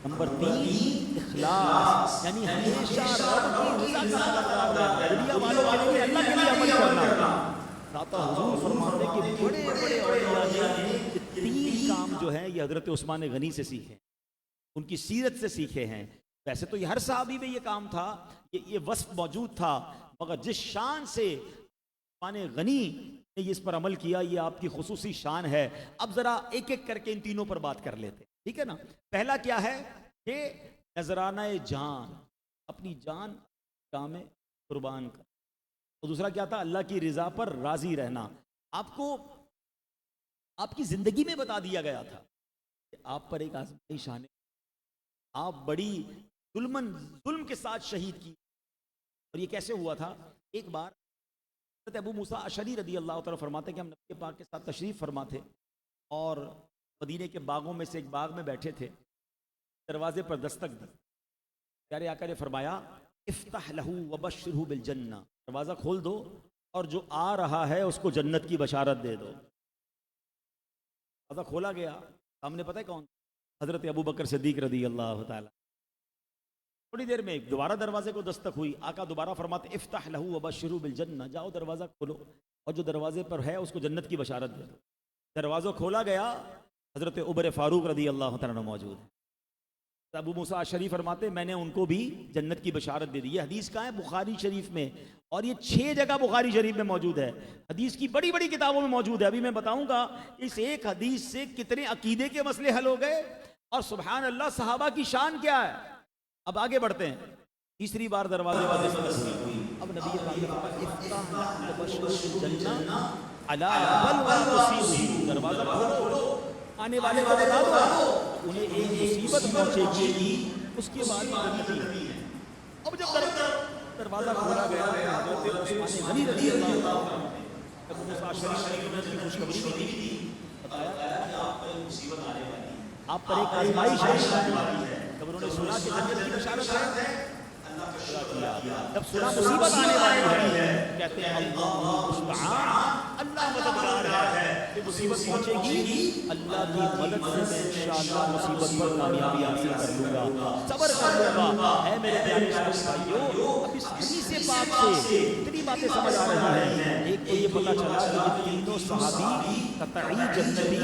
نمبر تین اخلاص، یعنی ہمیشہ رب کی رضا کا طلب کرنا، دنیا والوں کے لیے اللہ کے لیے عمل کرنا۔ داتا حضور فرماتے کہ بڑے بڑے اولیاء نے یہ تین کام جو ہیں یہ حضرت عثمان غنی سے سیکھے، ان کی سیرت سے سیکھے ہیں۔ ویسے تو یہ ہر صحابی میں یہ کام تھا، یہ وصف موجود تھا، مگر جس شان سے عثمان غنی نے اس پر عمل کیا یہ آپ کی خصوصی شان ہے۔ اب ذرا ایک ایک کر کے ان تینوں پر بات کر لیتے، ٹھیک ہے نا؟ پہلا کیا ہے کہ نذرانہ جان، اپنی جان کام قربان کر۔ اور دوسرا کیا تھا؟ اللہ کی رضا پر راضی رہنا. آپ کو آپ کی زندگی میں بتا دیا گیا تھا کہ آپ پر ایک آزمائش آنے، آپ بڑی ظلم کے ساتھ شہید کی. اور یہ کیسے ہوا تھا؟ ایک بار حضرت ابو موسیٰ اشعری رضی اللہ تعالیٰ فرماتے ہیں کہ ہم نبی پاک کے ساتھ تشریف فرما تھے اور مدینے کے باغوں میں سے ایک باغ میں بیٹھے تھے. دروازے پر دستک دی. پیارے آقا نے فرمایا افتح لہو وبشرہ بالجنہ، دروازہ کھول دو اور جو آ رہا ہے اس کو جنت کی بشارت دے دو. دروازہ کھولا گیا، سامنے پتہ ہے کون؟ حضرت ابو بکر صدیق رضی اللہ تعالیٰ. تھوڑی دیر میں دوبارہ دروازے کو دستک ہوئی. آقا دوبارہ فرماتے افتح لہو وبشرہ بالجنہ، جاؤ دروازہ کھولو اور جو دروازے پر ہے اس کو جنت کی بشارت دے دو. دروازہ کھولا گیا، حضرت عمر فاروق رضی اللہ تعالیٰ موجود ہیں. ابو موسیٰ اشعری فرماتے میں نے ان کو بھی جنت کی بشارت دے دی. یہ حدیث کہاں ہے؟ بخاری شریف میں، اور یہ 6 جگہ بخاری شریف میں موجود ہے. حدیث کی بڑی بڑی کتابوں میں موجود ہے. ابھی میں بتاؤں گا اس ایک حدیث سے کتنے عقیدے کے مسئلے حل ہو گئے اور سبحان اللہ صحابہ کی شان کیا ہے. اب آگے بڑھتے ہیں. تیسری بار دروازے پر دستک ہوئی. اب نبی پاک نے فرمایا افتح وبشر بالجنہ علی بلوى تصیبہ، دروازہ کھولو، آنے والے کو بتا دو انہیں ایک مصیبت پہنچے گی، اس کے بعد جنتی ہے. اب جب دروازہ کھولا گیا حضرت عثمان غنی رضی اللہ عنہ ابو موسیٰ اشعری نے کی خوشخبری بھی دی، بتایا آپ پر ایک آزمائش ہے. جب انہوں نے سنا کہ جنت کی بشارت ہے، جب سنا مصیبت آنے والی ہے، کہتے ہیں اللہ المستعان، اللہ مددگار ہے. یہ مصیبت پہنچے گی، اللہ کی مدد سے میں انشاءاللہ مصیبت پر کامیابی حاصل کر لوں گا، صبر کر لوں گا. اے میرے پیارے بھائیو، اب اس حدیث پاک سے اتنی باتیں سمجھ آ رہی ہیں. ایک تو یہ پتہ چلا کہ یہ تینوں صحابی قطعی جنتی،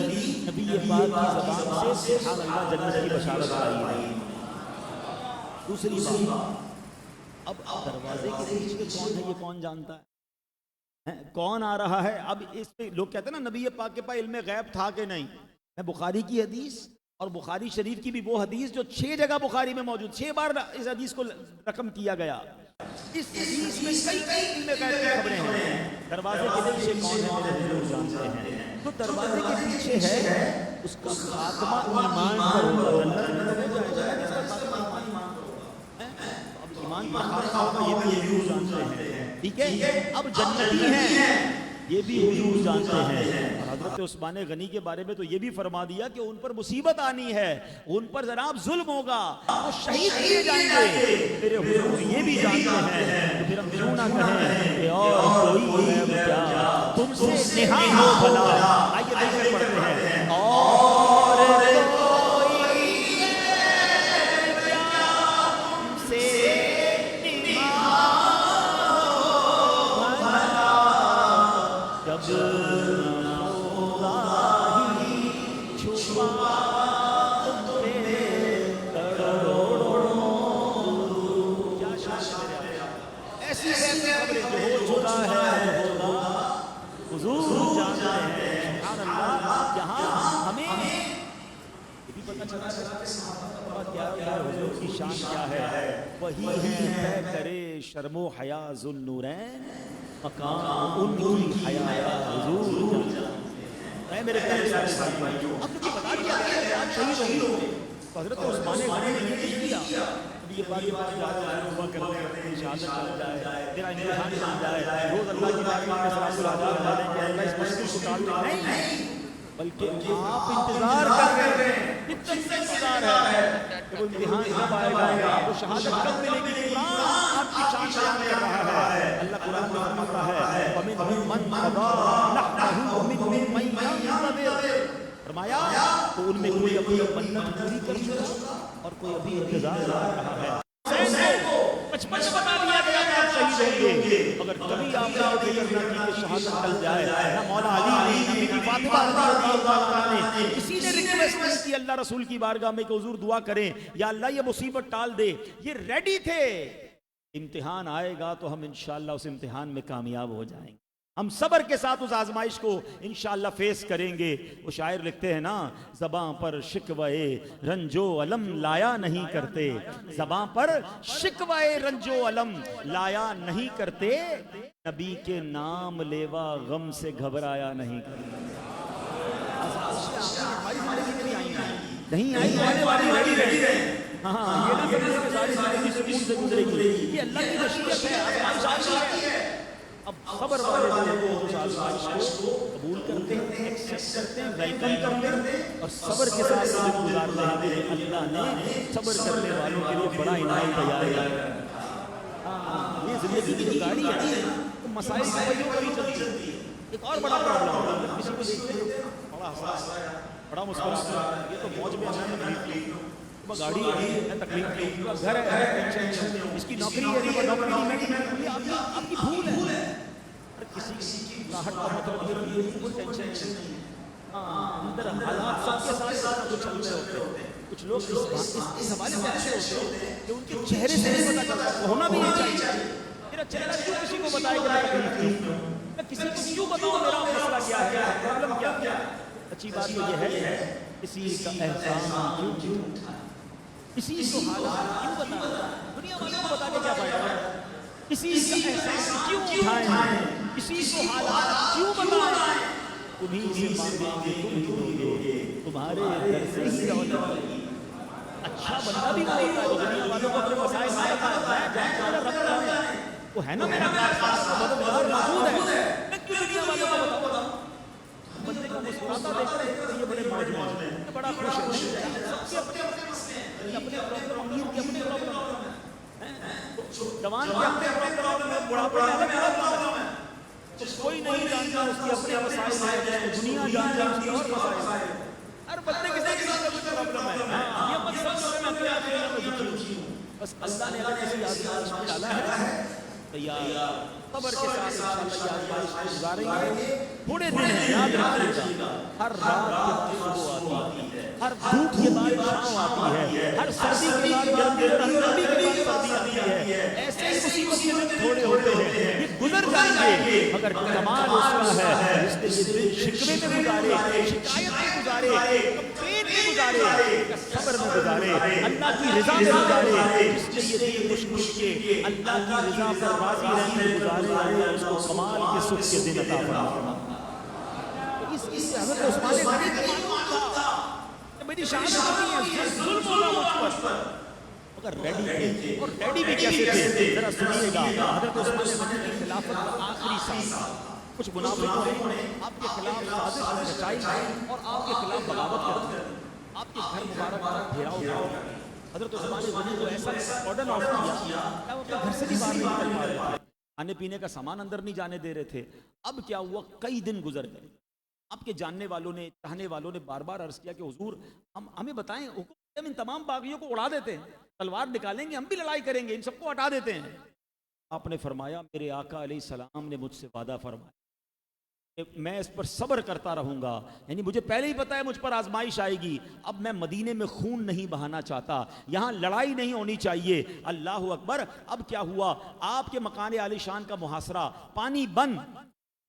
نبی پاک کی زبان سے سبحان اللہ جنت کی بشارت آئی ہے. دوسری بات، اب دروازے کے پیچھے کون ہے یہ کون جانتا ہے؟ کون آ رہا ہے؟ اب اس پہ لوگ کہتے ہیں نا نبی پاک کے پاس علم غیب تھا کہ نہیں. میں بخاری کی حدیث اور بخاری شریف کی بھی وہ حدیث جو 6 جگہ بخاری میں موجود، 6 بار اس حدیث کو رقم کیا گیا. اس حدیث میں کئی علم غیب کی خبریں ہیں. دروازے کے پیچھے کون ہے میرے حضور جانتے ہیں. تو دروازے کے پیچھے ہے اس کا خاتمہ ایمان پر ہوگا، جنت میں ہو جائے گا. اس کا خاتمہ ایمان پر خاتمہ ہوگا، یہ بھی حضور جانتے ہیں. ٹھیک ہے، اب جنتی ہیں یہ بھی حضور جانتے ہیں. اور حضرت عثمان غنی کے بارے میں تو یہ بھی فرما دیا کہ ان پر مصیبت آنی ہے، ان پر جناب ظلم ہوگا، وہ شہید کیے جائیں گے. میرے حضور یہ بھی جانتے ہیں. تو پھر ہم کیوں نہ کہیں کہ اور کوئی غیب کیا تم سے نہا ہو بھلا. آئیے دیکھیں پڑھتے ہیں اور حضور کی شان کیا ہے. وہی ہے کرے شرم و حیا ذوالنورین، مقام ان کی حیا حضور جانتے ہیں. اے میرے پیارے ساتھیو، اب تو بتا دیا گیا کہ آپ شہید ہوں گے. تو حضرت عثمان غنی نے یہ کیا، یہ بات جا رہا ہے وہ کرتے ہیں شہادت چل جائے، تیرا امتحان چل جائے، روز اللہ کی بارگاہ میں سلام العذاب ڈالیں کہ اللہ اس مشکل کو ٹال دے. نہیں، بلکہ آپ انتظار کر رہے ہیں. کتنا انتظار ہے کہ وہ امتحان کب آئے گا، وہ شہادت کب ملے گی. قرآن آپ کی شان بیان کر رہا ہے. اللہ قرآن میں فرماتا ہے وَمِنْهُمْ مَنْ قَضَىٰ نَحْبَهُ وَمِنْهُمْ مَنْ يَنتَظِرُ. فرمایا تو ان میں کوئی اپنی منت پوری کر چکا اور کوئی ابھی انتظار کر رہا ہے. بچپن سے بتا دیا گیا کہ آپ شہید ہوں گے. اگر کبھی آپ نے فکر نہ کی کہ شہادت ٹل جائے، نہ مولا علی نے، نہ بی بی فاطمہ رضی اللہ عنہا نے کسی نے ریکویسٹ نہیں کی اللہ رسول کی بارگاہ میں کہ حضور دعا کریں یا اللہ یہ مصیبت ٹال دے. یہ ریڈی تھے. امتحان آئے گا تو ہم انشاءاللہ اس امتحان میں کامیاب ہو جائیں گے. ہم صبر کے ساتھ اس آزمائش کو انشاءاللہ فیس کریں گے. وہ شاعر لکھتے ہیں نا، زباں پر شکوے رنج و علم لایا نہیں کرتے، زباں پر شکوے رنج و علم لایا نہیں کرتے، نبی کے نام لیوا غم سے گھبرایا نہیں کرتے. نہیں آئی آنے والی رہی ہے. ہاں یہ نہ سمجھے کہ ساری زندگی سکون سے گزرے گی، یہ اللہ کی مشیت ہے، آزمائش آتی ہے. اب صبر والے لوگ اس آزمائش کو قبول کرتے ہیں، ایکسپٹ کرتے ہیں، ویلکم کرتے ہیں اور صبر کے ساتھ زندگی گزارتے ہیں. اللہ نے صبر کرنے والوں کے لیے بڑا انعام تیار ہے. یہ زندگی کی جو گاڑی ہے وہ مسائل کی وجہ سے چلتی ہے. ایک اور بڑا پرابلم ہے، کسی کو دیکھتے ہیں بڑا ہنسا ہے، بڑا مسکراتا ہے، یہ تو موج میں ہے، تکلیف وہ گاڑی ہے، تکلیف گھر ہے، ٹینشن، اس کی نوکری ہے، نوکری نہیں، یہ آپ کی بھول ہے. کسی کی راحت کا مطلب یہ ہے کوئی ٹینشن نہیں. اندر حالات سب کے ساتھ کچھ چل رہے ہوتے ہیں. کچھ لوگ اس حوالے سے ایسے ہوتے ہیں کہ ان کے چہرے سے نہیں پتا چلتا، ہونا بھی نہیں چاہیے. میرا چہرہ کیوں کسی کو بتائے کہ میں تکلیف میں ہوں، میں کسی کو کیوں بتاؤں میرا مسئلہ کیا ہے، پرابلم کیا ہے. اچھی بات تو یہ ہے کسی کا احسان کیوں اٹھائے، کسی کو حالات کیوں بتائے، دنیا والوں کو بتا کے کیا فائدہ ہے. کسی کا احسان کیوں اٹھائیں، کسی کو حالات کیوں بتائیں، تمہیں سے مانگیں گے تم ہی دو گے، تمہارے در سے ہی دولت. اچھا بندہ بھی وہ ہوتا ہے جو دنیا والوں کو اپنے مسائل میں بتاتا ہے. جانتا ہے رب کون ہے، وہ ہے نا میرا مددگار موجود ہے، میں کیوں دنیا والوں کو بتاؤں. بندے کو مسکراتا دیکھتے ہیں یہ بڑے موج میں ہیں، بڑا خوش ہے. سب کے اپنے مسئلے ہیں، اپنے پرابلم، امیر کے اپنے پرابلم، جوان کے اپنے پرابلم، بڑھاپے میں الگ پرابلم ہے. تو کوئی نہیں جانتا اس کے اپنے مسائل ہیں، دنیا جانتا ہے اس کے اور مسائل ہیں. ہر بندے کے ساتھ کسی کا کچھ پرابلم ہے. یہ مت سمجھو کہ میں اپنے آپ میں دکھی ہوں. بس اللہ نے اگر کسی آزمائش میں ڈالا ہے تیار صبر کے ساتھ انشاءاللہ یہ آزمائش گزاریں گے. تھوڑے دن ہیں، یاد رکھیے گا، ہر رات کے بعد صبح آتی ہے، ہر دھوپ کے بعد چھاؤں آتی ہے، ہر سردی کے بعد گرمی اور ہر گرمی کے بعد سردی آتی ہے. ایسے ہی مصیبت کے دن تھوڑے ہوتے ہیں، یہ گزر جائیں گے، مگر کمال اس کا ہے اس نے یہ دن شکوے میں گزارے، شکایت میں گزارے، کمپلین میں گزارے، صبر میں گزارے، اللہ کی رضا میں گزارے. جس نے یہ دن مشکل کے اللہ کی رضا پر راضی رہنے میں گزارے، اس کو کمال کے سکھ کے دن عطا فرمائے. اس حضرت عثمان غنی کو معلوم تھا کہ میری شہادت نہیں ہے، ظلم ہوگا مجھ پر، مگر ریڈی تھے. اور ریڈی بھی کیسے تھے ذرا سنیے گا. حضرت عثمان غنی کی خلافت کا آخری سال کچھ منافقوں نے آپ کے خلاف سازش رچائی اور آپ کے خلاف بغاوت کر دی، آپ کے گھر مبارک پر گھیراؤ کیا. حضرت عثمان غنی کو ایسا آرڈر آف کیا کہ وہ اپنے گھر سے بھی باہر نہیں نکل پا رہے تھے، کھانے پینے کا سامان اندر نہیں جانے دے رہے تھے. اب کیا ہوا، کئی دن گزر گئے. آپ کے جاننے والوں نے، چاہنے والوں نے بار بار عرض کیا کہ حضور ہمیں بتائیں، ہم ان تمام باغیوں کو اڑا دیتے ہیں، تلوار نکالیں گے، ہم بھی لڑائی کریں گے، ان سب کو ہٹا دیتے ہیں. آپ نے فرمایا میرے آقا علیہ السلام نے مجھ سے وعدہ فرمایا کہ میں اس پر صبر کرتا رہوں گا. یعنی مجھے پہلے ہی پتا ہے مجھ پر آزمائش آئے گی. اب میں مدینے میں خون نہیں بہانا چاہتا، یہاں لڑائی نہیں ہونی چاہیے. اللہ اکبر. اب کیا ہوا، آپ کے مکان عالی شان کا محاصرہ، پانی بند.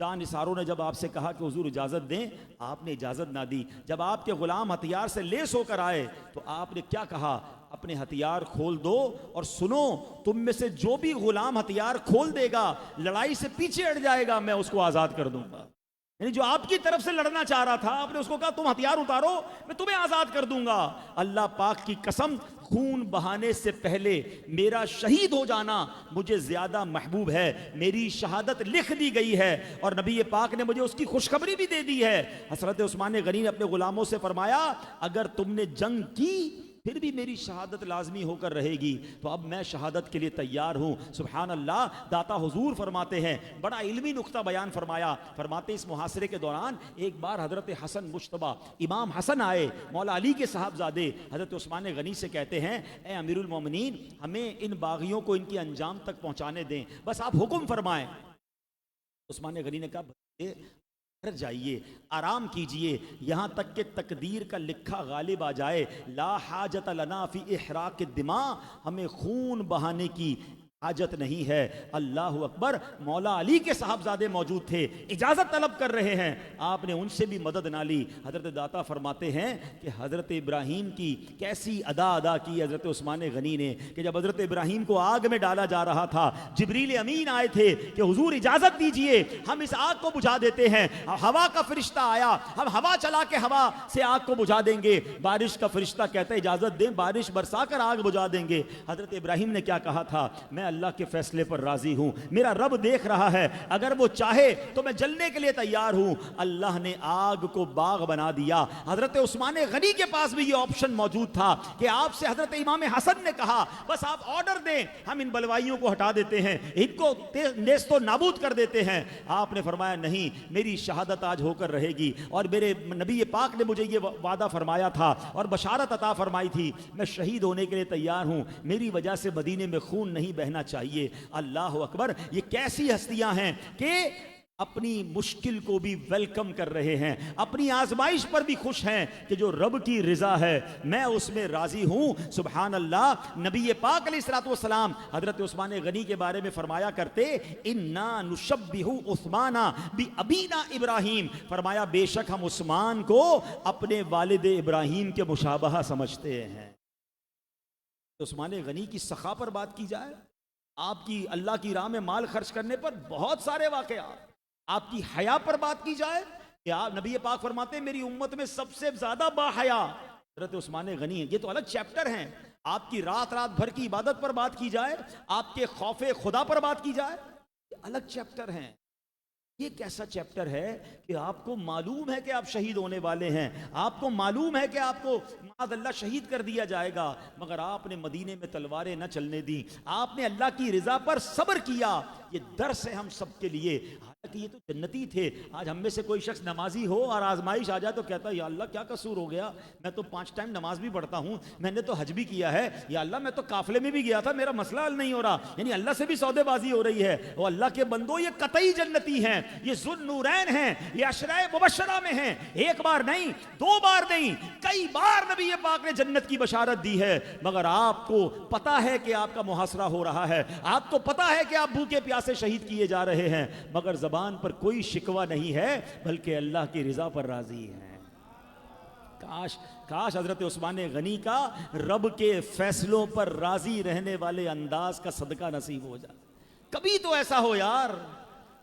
جان نثاروں نے جب آپ سے کہا کہ حضور اجازت دیں، آپ نے اجازت نہ دی. جب آپ کے غلام ہتھیار سے لیس ہو کر آئے تو آپ نے کیا کہا، اپنے ہتھیار کھول دو اور سنو، تم میں سے جو بھی غلام ہتھیار کھول دے گا، لڑائی سے پیچھے ہٹ جائے گا، میں اس کو آزاد کر دوں گا. یعنی جو آپ کی طرف سے لڑنا چاہ رہا تھا، آپ نے اس کو کہا تم ہتھیار اتارو، میں تمہیں آزاد کر دوں گا. اللہ پاک کی قسم، خون بہانے سے پہلے میرا شہید ہو جانا مجھے زیادہ محبوب ہے. میری شہادت لکھ دی گئی ہے اور نبی پاک نے مجھے اس کی خوشخبری بھی دے دی ہے. حضرت عثمان غنی نے اپنے غلاموں سے فرمایا اگر تم نے جنگ کی پھر بھی میری شہادت لازمی ہو کر رہے گی، تو اب میں شہادت کے لیے تیار ہوں. سبحان اللہ. داتا حضور فرماتے ہیں، بڑا علمی نقطہ بیان فرمایا. فرماتے اس محاصرے کے دوران ایک بار حضرت حسن مجتبیٰ امام حسن آئے، مولا علی کے صاحبزادے، حضرت عثمان غنی سے کہتے ہیں اے امیر المومنین، ہمیں ان باغیوں کو ان کی انجام تک پہنچانے دیں، بس آپ حکم فرمائیں. عثمان غنی نے کہا گھر جائیے، آرام کیجئے، یہاں تک کہ تقدیر کا لکھا غالب آ جائے. لا حاجت لنا فی احراق الدماء، ہمیں خون بہانے کی حاجت نہیں ہے۔ اللہ اکبر، مولا علی کے صاحبزادے موجود تھے، اجازت طلب کر رہے ہیں، آپ نے ان سے بھی مدد نہ لی۔ حضرت داتا فرماتے ہیں کہ حضرت ابراہیم کی کیسی ادا کی حضرت عثمان غنی نے کہ جب حضرت ابراہیم کو آگ میں ڈالا جا رہا تھا، جبریل امین آئے تھے کہ حضور اجازت دیجئے ہم اس آگ کو بجھا دیتے ہیں۔ ہوا کا فرشتہ آیا، ہم ہوا چلا کے ہوا سے آگ کو بجھا دیں گے۔ بارش کا فرشتہ کہتا ہے اجازت دیں، بارش برسا کر آگ بجھا دیں گے۔ حضرت ابراہیم نے کیا کہا تھا؟ میں اللہ کے فیصلے پر راضی ہوں، میرا رب دیکھ رہا ہے، اگر وہ چاہے تو میں جلنے کے لیے تیار ہوں۔ اللہ نے آگ کو باغ بنا دیا۔ حضرت عثمان غنی کے پاس بھی یہ آپشن موجود تھا کہ آپ سے حضرت امام حسن نے کہا بس آپ آرڈر دیں، ہم ان بلوائیوں کو ہٹا دیتے ہیں، ان کو نیست و نابود کر دیتے ہیں۔ آپ نے فرمایا نہیں، میری شہادت آج ہو کر رہے گی، اور میرے نبی پاک نے مجھے یہ وعدہ فرمایا تھا اور بشارت عطا فرمائی تھی، میں شہید ہونے کے لیے تیار ہوں، میری وجہ سے مدینے میں خون نہیں بہنا چاہیے۔ اللہ اکبر، یہ کیسی ہستیاں ہیں کہ اپنی مشکل کو بھی ویلکم کر رہے ہیں، اپنی آزمائش پر بھی خوش ہیں کہ جو رب کی رضا ہے میں اس میں راضی ہوں۔ سبحان اللہ۔ نبی پاک علیہ الصلوۃ والسلام حضرت عثمان غنی کے بارے میں فرمایا کرتے، انا نشبہ عثمان بابینا ابراہیم، فرمایا بے شک ہم عثمان کو اپنے والد ابراہیم کے مشابہہ سمجھتے ہیں۔ عثمان غنی کی سخا پر بات کی جائے، آپ کی اللہ کی راہ میں مال خرچ کرنے پر بہت سارے واقعات، آپ کی حیا پر بات کی جائے کہ آپ نبی پاک فرماتے ہیں میری امت میں سب سے زیادہ با حیا حضرت عثمان غنی ہیں۔ یہ تو الگ چیپٹر ہیں۔ آپ کی رات بھر کی عبادت پر بات کی جائے، آپ کے خوف خدا پر بات کی جائے، یہ الگ چیپٹر ہیں۔ یہ کیسا چیپٹر ہے کہ آپ کو معلوم ہے کہ آپ شہید ہونے والے ہیں، آپ کو معلوم ہے کہ آپ کو معاذ اللہ شہید کر دیا جائے گا، مگر آپ نے مدینے میں تلواریں نہ چلنے دی، آپ نے اللہ کی رضا پر صبر کیا۔ یہ درس ہے ہم سب کے لیے۔ حالانکہ یہ تو جنتی تھے۔ آج ہم میں سے کوئی شخص نمازی ہو اور آزمائش آ جائے تو کہتا ہے یا اللہ کیا قصور ہو گیا، میں تو 5 ٹائم نماز بھی پڑھتا ہوں، میں نے تو حج بھی کیا ہے، یا اللہ میں تو قافلے میں بھی گیا تھا، میرا مسئلہ حل نہیں ہو رہا۔ یعنی اللہ سے بھی سودے بازی ہو رہی ہے۔ وہ اللہ کے بندو، یہ قطعی جنتی ہیں، یہ ذو نورین ہیں، یہ عشرۂ مبشرہ میں ہیں۔ ایک بار نہیں، 2 بار نہیں، کئی بار نبی پاک نے جنت کی بشارت دی ہے، مگر آپ کو پتا ہے کہ آپ کا محاصرہ ہو رہا ہے، آپ کو پتا ہے کہ آپ بھوکے پیاسے شہید کیے جا رہے ہیں، مگر زبان پر کوئی شکوہ نہیں ہے، بلکہ اللہ کی رضا پر راضی ہیں۔ کاش حضرت عثمان غنی کا رب کے فیصلوں پر راضی رہنے والے انداز کا صدقہ نصیب ہو جائے۔ کبھی تو ایسا ہو یار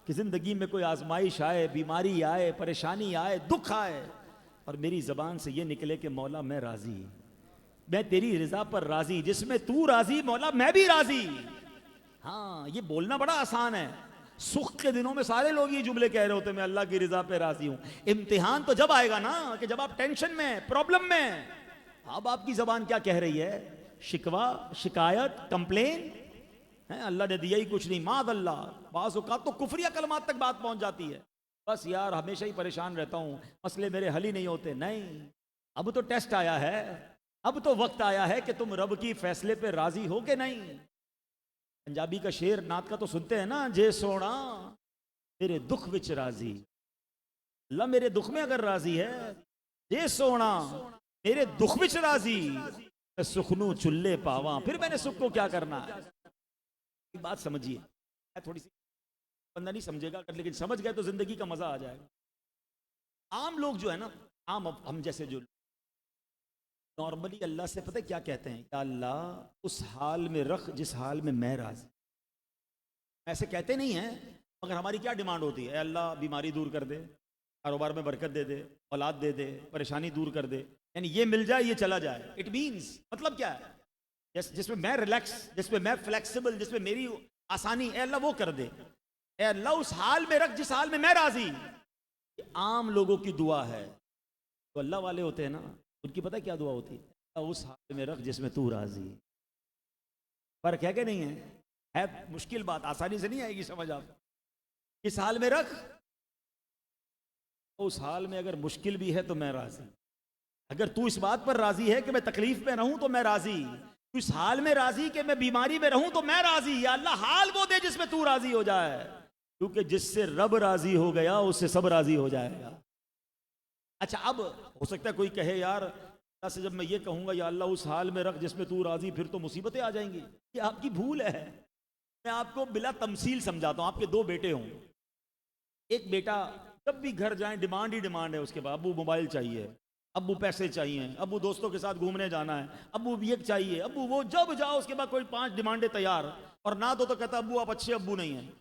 کہ زندگی میں کوئی آزمائش آئے، بیماری آئے، پریشانی آئے، دکھ آئے، اور میری زبان سے یہ نکلے کہ مولا میں راضی، میں تیری رضا پر راضی، جس میں تو راضی مولا میں بھی راضی۔ ہاں، یہ بولنا بڑا آسان ہے، سخت کے دنوں میں سارے لوگ یہ جملے کہہ رہے ہوتے میں اللہ کی رضا پہ راضی ہوں۔ امتحان تو جب آئے گا نا کہ جب آپ ٹینشن میں، پرابلم میں، اب آپ کی زبان کیا کہہ رہی ہے؟ شکوہ، شکایت، کمپلین، اللہ نے دیا ہی کچھ نہیں، معاذ اللہ۔ بعض اوقات تو کفریہ کلمات تک بات پہنچ جاتی ہے، بس یار ہمیشہ ہی پریشان رہتا ہوں، مسئلے میرے حل ہی نہیں ہوتے۔ نہیں، اب تو ٹیسٹ آیا ہے، اب تو وقت آیا ہے کہ تم رب کی فیصلے پہ راضی ہو کہ نہیں۔ پنجابی کا شعر نعت کا تو سنتے ہیں نا، جے سونا میرے دکھ وچ راضی، اللہ میرے دکھ میں اگر راضی ہے، جے سونا میرے دکھ وچ راضی، میں سکھنوں چلے پاواں، پھر میں نے سکھ کو کیا کرنا ہے۔ بات سمجھیے، تھوڑی سی بندہ نہیں سمجھے گا، لیکن سمجھ گئے تو زندگی کا مزہ آ جائے گا۔ عام لوگ جو ہے نا، عام ہم جیسے جو نارملی اللہ سے پتہ کیا کہتے ہیں؟ یا اللہ اس حال میں رکھ جس حال میں میں راضی۔ ایسے کہتے نہیں ہیں، مگر ہماری کیا ڈیمانڈ ہوتی ہے؟ اے اللہ بیماری دور کر دے، کاروبار میں برکت دے دے، اولاد دے دے، پریشانی دور کر دے، یعنی یہ مل جائے یہ چلا جائے۔ اٹ مینز مطلب کیا ہے؟ جس میں میں ریلیکس، جس میں میں فلیکسیبل، جس میں میری آسانی، اے اللہ وہ کر دے۔ اے اللہ اس حال میں رکھ جس حال میں میں راضی۔ یہ عام لوگوں کی دعا ہے، تو اللہ والے ہوتے ہیں نا، ان کی پتہ کیا دعا ہوتی ہے؟ اس حال میں رکھ جس میں تو راضی۔ فرق ہے کہ نہیں ہے مشکل بات، آسانی سے نہیں آئے گی سمجھ آپ۔ اس حال میں رکھ، اس حال میں اگر مشکل بھی ہے تو میں راضی۔ اگر تو اس بات پر راضی ہے کہ میں تکلیف میں رہوں تو میں راضی، تو اس حال میں راضی کہ میں بیماری میں رہوں تو میں راضی۔ یا اللہ حال وہ دے جس میں تو راضی ہو جائے، کیونکہ جس سے رب راضی ہو گیا اس سے سب راضی ہو جائے گا۔ اچھا، اب ہو سکتا ہے کوئی کہے یار اللہ سے جب میں یہ کہوں گا یا اللہ اس حال میں رکھ جس میں تو راضی، پھر تو مصیبتیں آ جائیں گی۔ یہ آپ کی بھول ہے۔ میں آپ کو بلا تمثیل سمجھاتا ہوں. آپ کے دو بیٹے ہوں, ایک بیٹا جب بھی گھر جائیں ڈیمانڈ ہی ڈیمانڈ ہے اس کے بعد, ابو موبائل چاہیے, ابو پیسے چاہیے, ابو دوستوں کے ساتھ گھومنے جانا ہے, ابو یہ چاہیے, ابو وہ, جب جاؤ اس کے بعد کوئی 5 ڈیمانڈیں تیار, اور نہ تو کہتا ابو آپ اچھے ابو نہیں ہیں.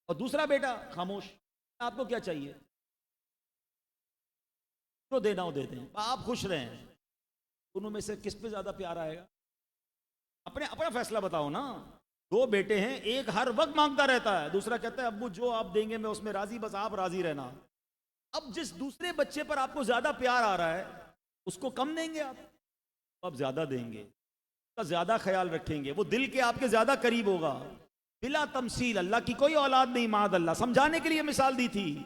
اور دوسرا بیٹا خاموش, آپ کو کیا چاہیے, جو دینا ہو دے دیں, آپ خوش رہیں. دونوں میں سے کس پہ زیادہ پیار آئے گا؟ اپنا فیصلہ بتاؤ نا. دو بیٹے ہیں, ایک ہر وقت مانگتا رہتا ہے, دوسرا کہتا ہے ابو جو آپ دیں گے میں اس میں راضی, بس آپ راضی رہنا. اب جس دوسرے بچے پر آپ کو زیادہ پیار آ رہا ہے اس کو کم دیں گے آپ زیادہ دیں گے, اس کا زیادہ خیال رکھیں گے, وہ دل کے آپ کے زیادہ قریب ہوگا. بلا تمثیل, اللہ کی کوئی اولاد نہیں, معاذ اللہ, سمجھانے کے لیے مثال دی تھی.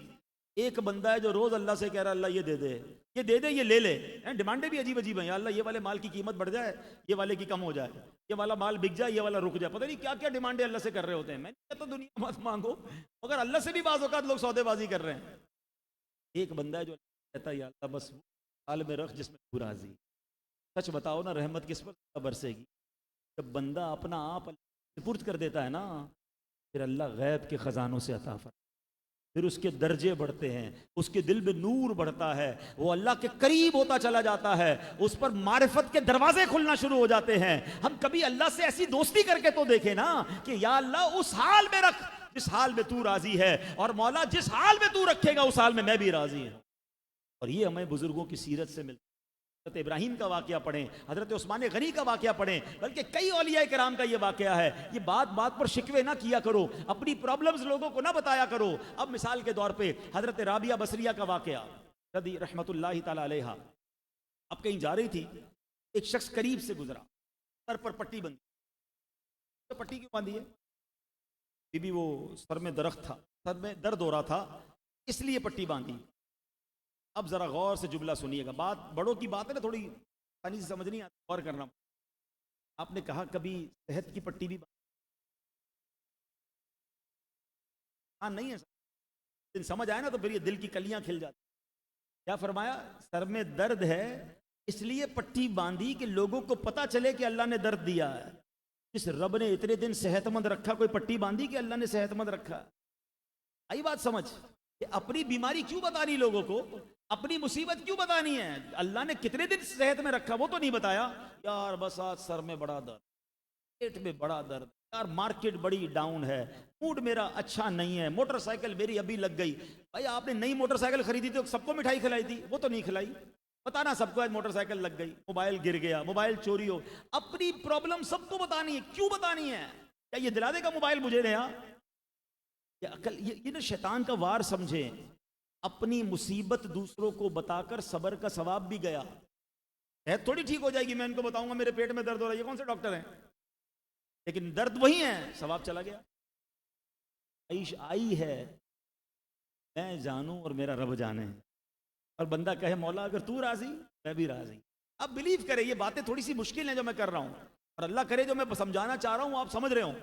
ایک بندہ ہے جو روز اللہ سے کہہ رہا ہے اللہ یہ دے دے, یہ دے دے, یہ لے لے. ڈیمانڈیں بھی عجیب عجیب ہیں, یا اللہ یہ والے مال کی قیمت بڑھ جائے, یہ والے کی کم ہو جائے, یہ والا مال بک جائے, یہ والا رک جائے. پتہ نہیں کیا کیا ڈیمانڈیں اللہ سے کر رہے ہوتے ہیں. میں نہیں کہتا دنیا مت مانگو, مگر اللہ سے بھی بعض اوقات لوگ سودے بازی کر رہے ہیں. ایک بندہ ہے جو کہتا ہے یا اللہ بس حال میں رکھ جس میں تو راضی. سچ بتاؤ نا, رحمت کس پر برسے گی؟ جب بندہ اپنا آپ سپرد کر دیتا ہے نا, پھر اللہ غیب کے خزانوں سے عطا فرماتا ہے, پھر اس کے درجے بڑھتے ہیں, اس کے دل میں نور بڑھتا ہے, وہ اللہ کے قریب ہوتا چلا جاتا ہے, اس پر معرفت کے دروازے کھلنا شروع ہو جاتے ہیں. ہم کبھی اللہ سے ایسی دوستی کر کے تو دیکھیں نا کہ یا اللہ اس حال میں رکھ جس حال میں تو راضی ہے, اور مولا جس حال میں تو رکھے گا اس حال میں بھی راضی ہوں. اور یہ ہمیں بزرگوں کی سیرت سے ملتا ہے. حضرت ابراہیم کا واقعہ پڑھیں, حضرت عثمان غنی کا واقعہ پڑھیں, بلکہ کئی اولیاء کرام کا یہ واقعہ ہے. یہ بات بات پر شکوے نہ کیا کرو, اپنی پرابلمز لوگوں کو نہ بتایا کرو. اب مثال کے طور پہ حضرت رابعہ بصریہ کا واقعہ رضی رحمت اللہ تعالی علیہا, اب کہیں جا رہی تھی, ایک شخص قریب سے گزرا, سر پر پٹی بندھی. تو پٹی کیوں باندھی ہے؟ بی بی وہ سر میں درخت تھا, سر میں درد ہو رہا تھا, اس لیے پٹی باندھی. اب ذرا غور سے جملہ سنیے گا, بات بڑوں کی بات ہے نا, تھوڑی آسانی سے سمجھنی آتی, غور کرنا. آپ نے کہا کبھی صحت کی پٹی بھی ہاں نہیں ہے, سمجھ آئے نا تو پھر یہ دل کی کلیاں کھل جاتی. کیا فرمایا؟ سر میں درد ہے اس لیے پٹی باندھی کہ لوگوں کو پتا چلے کہ اللہ نے درد دیا ہے. جس رب نے اتنے دن صحت مند رکھا, کوئی پٹی باندھی کہ اللہ نے صحت مند رکھا. آئی بات سمجھ کہ اپنی بیماری کیوں بتانی لوگوں کو, اپنی مصیبت کیوں بتانی ہے؟ اللہ نے کتنے دن صحت میں رکھا وہ تو نہیں بتایا. یار بس آج سر میں بڑا درد, پیٹ میں بڑا درد, یار مارکیٹ بڑی ڈاؤن ہے, موڈ میرا اچھا نہیں ہے, موٹر سائیکل میری ابھی لگ گئی. بھائی آپ نے نئی موٹر سائیکل خریدی تھی, سب کو مٹھائی کھلائی تھی, وہ تو نہیں کھلائی. بتانا سب کو آج موٹر سائیکل لگ گئی, موبائل گر گیا, موبائل چوری ہو. اپنی پرابلم سب کو بتانی ہے, کیوں بتانی ہے؟ کیا یہ دلا دے گا موبائل مجھے نیا؟ یہ نا شیطان کا وار سمجھیں. اپنی مصیبت دوسروں کو بتا کر صبر کا ثواب بھی گیا. تھوڑی ٹھیک ہو جائے گی, میں ان کو بتاؤں گا میرے پیٹ میں درد ہو رہا ہے, یہ کون سے ڈاکٹر ہیں؟ لیکن درد وہی ہے, ثواب چلا گیا. عیش آئی ہے, میں جانوں اور میرا رب جانے, اور بندہ کہے مولا اگر تو راضی میں بھی راضی. اب بلیو کرے یہ باتیں تھوڑی سی مشکل ہیں جو میں کر رہا ہوں, اور اللہ کرے جو میں سمجھانا چاہ رہا ہوں آپ سمجھ رہے ہوں,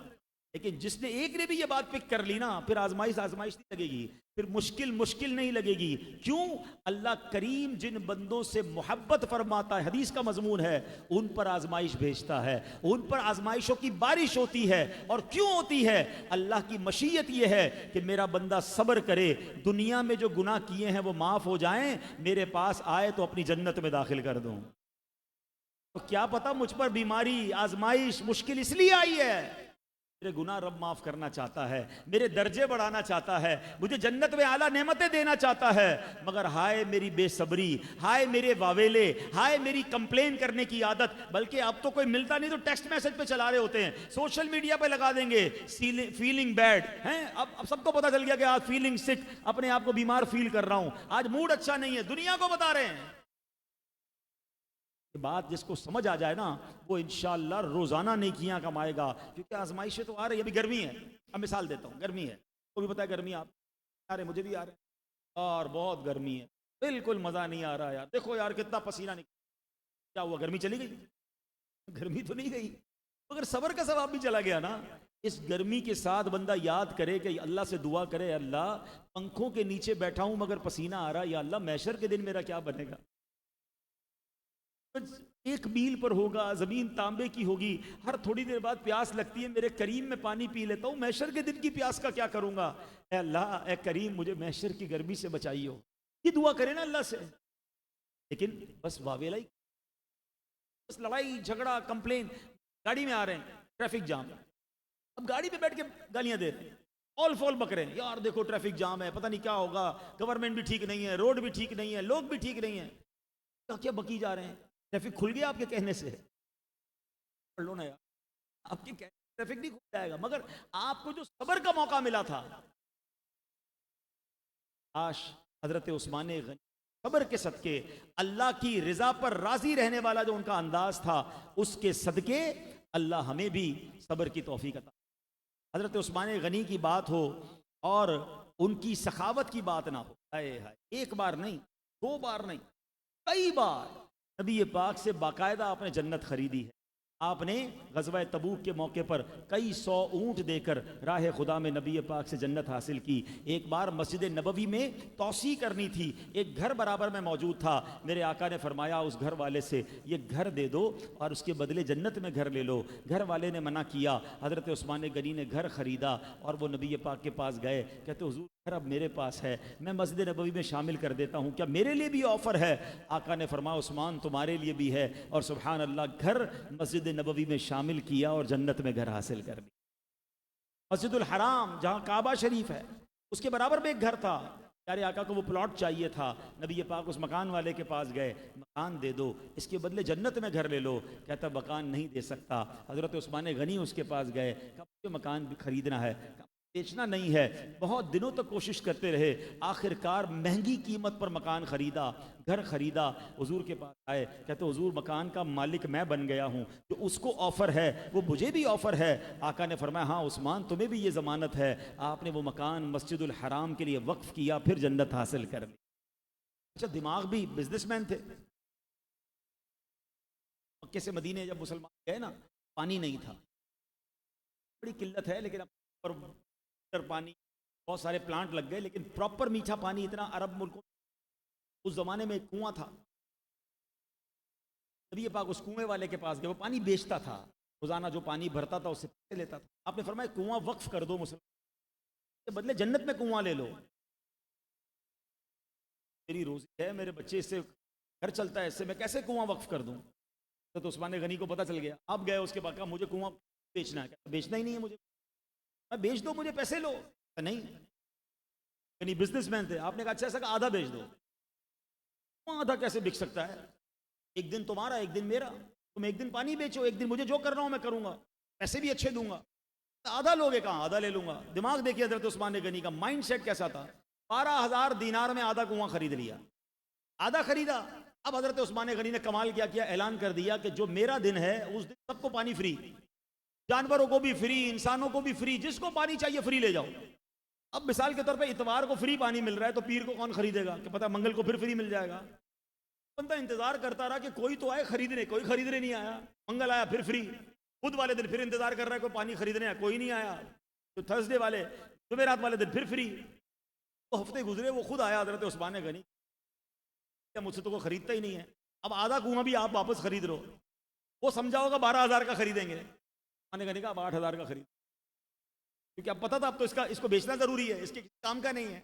لیکن جس نے ایک نے بھی یہ بات پک کر لی نا, پھر آزمائش نہیں لگے گی, پھر مشکل نہیں لگے گی. کیوں؟ اللہ کریم جن بندوں سے محبت فرماتا ہے, حدیث کا مضمون ہے, ان پر آزمائش بھیجتا ہے, ان پر آزمائشوں کی بارش ہوتی ہے. اور کیوں ہوتی ہے؟ اللہ کی مشیت یہ ہے کہ میرا بندہ صبر کرے, دنیا میں جو گناہ کیے ہیں وہ معاف ہو جائیں, میرے پاس آئے تو اپنی جنت میں داخل کر دوں. تو کیا پتا مجھ پر بیماری, آزمائش, مشکل اس لیے آئی ہے, میرے گناہ رب معاف کرنا چاہتا ہے, میرے درجے بڑھانا چاہتا ہے, مجھے جنت میں اعلیٰ نعمتیں دینا چاہتا ہے. مگر ہائے میری بے صبری, ہائے میرے واویلے, ہائے میری کمپلین کرنے کی عادت. بلکہ اب تو کوئی ملتا نہیں تو ٹیکسٹ میسج پہ چلا رہے ہوتے ہیں, سوشل میڈیا پہ لگا دیں گے فیلنگ بیڈ ہیں. اب سب کو پتا چل گیا کہ آج فیلنگ سک, اپنے آپ کو بیمار فیل کر رہا ہوں, آج موڈ اچھا نہیں ہے, دنیا کو بتا رہے ہیں. بات جس کو سمجھ آ جائے نا وہ انشاءاللہ روزانہ نیکیاں کمائے گا. کیونکہ آزمائشیں تو آ رہی ہے, ابھی گرمی ہے, اب مثال دیتا ہوں, گرمی ہے, کو بھی پتا ہے گرمی, آپ آ رہے, مجھے بھی آ رہے, اور بہت گرمی ہے, بالکل مزہ نہیں آ رہا یار. دیکھو یار کتنا پسینہ نکل, کیا ہوا, گرمی چلی گئی؟ گرمی تو نہیں گئی, مگر صبر کا ثواب بھی چلا گیا نا. اس گرمی کے ساتھ بندہ یاد کرے کہ اللہ سے دعا کرے, اللہ پنکھوں کے نیچے بیٹھا ہوں مگر پسینہ آ رہا, یا اللہ محشر کے دن میرا کیا بنے گا. ایک میل پر ہوگا، زمین تانبے کی ہوگی، ہر تھوڑی دیر بعد پیاس لگتی ہے، میرے کریم میں پانی پی لیتا ہوں، محشر کے دن کی پیاس کا کیا کروں گا؟ اے اللہ، اے کریم، مجھے محشر کی گرمی سے بچائی ہو، یہ دعا کرے نا اللہ سے۔ لیکن بس واویلا ہی، بس لڑائی جھگڑا کمپلین، گاڑی میں آ رہے ہیں ٹریفک جام، اب گاڑی پہ بیٹھ کے گالیاں دے رہے ہیں، آل فال بک رہے ہیں، یار دیکھو ٹریفک جام ہے، پتہ نہیں کیا ہوگا، گورنمنٹ بھی ٹھیک نہیں ہے، روڈ بھی ٹھیک نہیں ہے، لوگ بھی ٹھیک نہیں ہیں، کیا بکی جا رہے ہیں؟ ٹریفک کھل گیا آپ کے کہنے سے؟ پڑھ لو نا یار، آپ کے کہنے سے ٹریفک نہیں کھل جائے گا، مگر آپ کو جو صبر کا موقع ملا تھا، آش حضرت عثمان غنی صبر کے صدقے، اللہ کی رضا پر راضی رہنے والا جو ان کا انداز تھا، اس کے صدقے اللہ ہمیں بھی صبر کی توفیق عطا۔ حضرت عثمان غنی کی بات ہو اور ان کی سخاوت کی بات نہ ہو، ہائے ہائے، ایک بار نہیں، دو بار نہیں، کئی بار نبی پاک سے باقاعدہ آپ نے جنت خریدی ہے۔ آپ نے غزوہ تبوک کے موقع پر کئی سو اونٹ دے کر راہ خدا میں نبی پاک سے جنت حاصل کی۔ ایک بار مسجد نبوی میں توسیع کرنی تھی، ایک گھر برابر میں موجود تھا، میرے آقا نے فرمایا اس گھر والے سے یہ گھر دے دو اور اس کے بدلے جنت میں گھر لے لو۔ گھر والے نے منع کیا، حضرت عثمان غنی نے گھر خریدا اور وہ نبی پاک کے پاس گئے، کہتے حضور گھر اب میرے پاس ہے، میں مسجد نبوی میں شامل کر دیتا ہوں، کیا میرے لیے بھی آفر ہے؟ آقا نے فرمایا عثمان تمہارے لیے بھی ہے، اور سبحان اللہ گھر مسجد نبوی میں شامل کیا اور جنت میں گھر حاصل کر لی۔ مسجد الحرام جہاں کعبہ شریف ہے، اس کے برابر میں ایک گھر تھا، پیارے آقا کو وہ پلاٹ چاہیے تھا، نبی پاک اس مکان والے کے پاس گئے، مکان دے دو، اس کے بدلے جنت میں گھر لے لو، کہتا مکان نہیں دے سکتا۔ حضرت عثمان غنی اس کے پاس گئے، کہا مجھے مکان بھی خریدنا ہے، بیچنا نہیں ہے۔ بہت دنوں تک کوشش کرتے رہے، آخر کار مہنگی قیمت پر مکان خریدا، گھر خریدا، حضور کے پاس آئے، کہتے حضور مکان کا مالک میں بن گیا ہوں، جو اس کو آفر ہے وہ مجھے بھی آفر ہے۔ آقا نے فرمایا ہاں عثمان تمہیں بھی یہ ضمانت ہے۔ آپ نے وہ مکان مسجد الحرام کے لیے وقف کیا، پھر جنت حاصل کر لی۔ اچھا دماغ بھی، بزنس مین تھے۔ مکے سے مدینے جب مسلمان گئے نا، پانی نہیں تھا، بڑی قلت ہے، لیکن اب پانی بہت سارے پلانٹ لگ گئے، لیکن پراپر میٹھا پانی اتنا عرب ملکوں، اس زمانے میں ایک کنواں تھا، نبی پاک اس کنویں والے کے پاس گئے، وہ پانی بیچتا تھا، روزانہ جو پانی بھرتا تھا اس سے پیسے لیتا تھا۔ آپ نے فرمایا کنواں وقف کر دو مسلمان کے بدلے جنت میں کنواں لے لو، میری روزی ہے، میرے بچے اس سے گھر چلتا ہے، اس سے میں کیسے کنواں وقف کر دوں؟ تو عثمان غنی کو پتہ چل گیا، اب گئے اس کے بعد کہا مجھے کنواں بیچنا ہے، بیچنا ہی نہیں ہے مجھے، میں بیچ دو مجھے پیسے لو، نہیں، یعنی بزنس مین تھے۔ آپ نے کہا اچھا ایسا کہ آدھا بیچ دو، آدھا کیسے بک سکتا ہے؟ ایک دن تمہارا ایک دن میرا، تم ایک دن پانی بیچو، ایک دن مجھے جو کرنا ہو میں کروں گا، پیسے بھی اچھے دوں گا، آدھا لوگے کہاں آدھا لے لوں گا۔ دماغ دیکھیے حضرت عثمان غنی کا مائنڈ سیٹ کیسا تھا، 12,000 دینار میں آدھا کنواں خرید لیا، آدھا خریدا۔ اب حضرت عثمان غنی نے کمال کیا، اعلان کر دیا کہ جو میرا دن ہے اس دن سب کو پانی فری، جانوروں کو بھی فری، انسانوں کو بھی فری، جس کو پانی چاہیے فری لے جاؤ۔ اب مثال کے طور پہ اتوار کو فری پانی مل رہا ہے تو پیر کو کون خریدے گا کہ پتہ منگل کو پھر فری مل جائے گا؟ بندہ انتظار کرتا رہا کہ کوئی تو آئے خریدنے، کوئی خریدنے نہیں آیا، منگل آیا پھر فری، بدھ والے دن پھر انتظار کر رہا ہے کوئی پانی خریدنے آیا، کوئی نہیں آیا، تو تھرسڈے والے جمعرات والے دن پھر فری، تو ہفتے گزرے وہ خود آیا حضرت عثمان غنی، کیا مجھ سے تو کوئی خریدتا ہی نہیں ہے، اب آدھا کنواں بھی آپ واپس خرید لو، وہ سمجھا ہوگا 12,000 کا خریدیں گے، عثمان غنی کہا اب 8,000 کا خرید، کیونکہ اب پتا تھا اب تو اس کو بیچنا ضروری ہے، اس کے کام کا نہیں ہے۔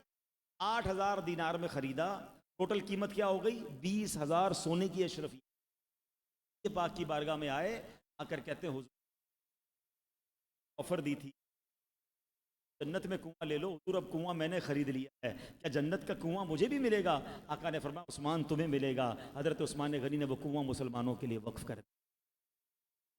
8,000 دینار میں خریدا، ٹوٹل قیمت کیا ہو گئی؟ 20,000 سونے کی اشرفی۔ یہ پاک کی بارگاہ میں آئے، آ کر کہتے ہیں حضور آفر دی تھی جنت میں کنواں لے لو، حضور اب کنواں میں نے خرید لیا ہے، کیا جنت کا کنواں مجھے بھی ملے گا؟ آقا نے فرمایا عثمان تمہیں ملے گا۔ حضرت عثمان غنی نے وہ کنواں مسلمانوں کے لیے وقف کر دیا،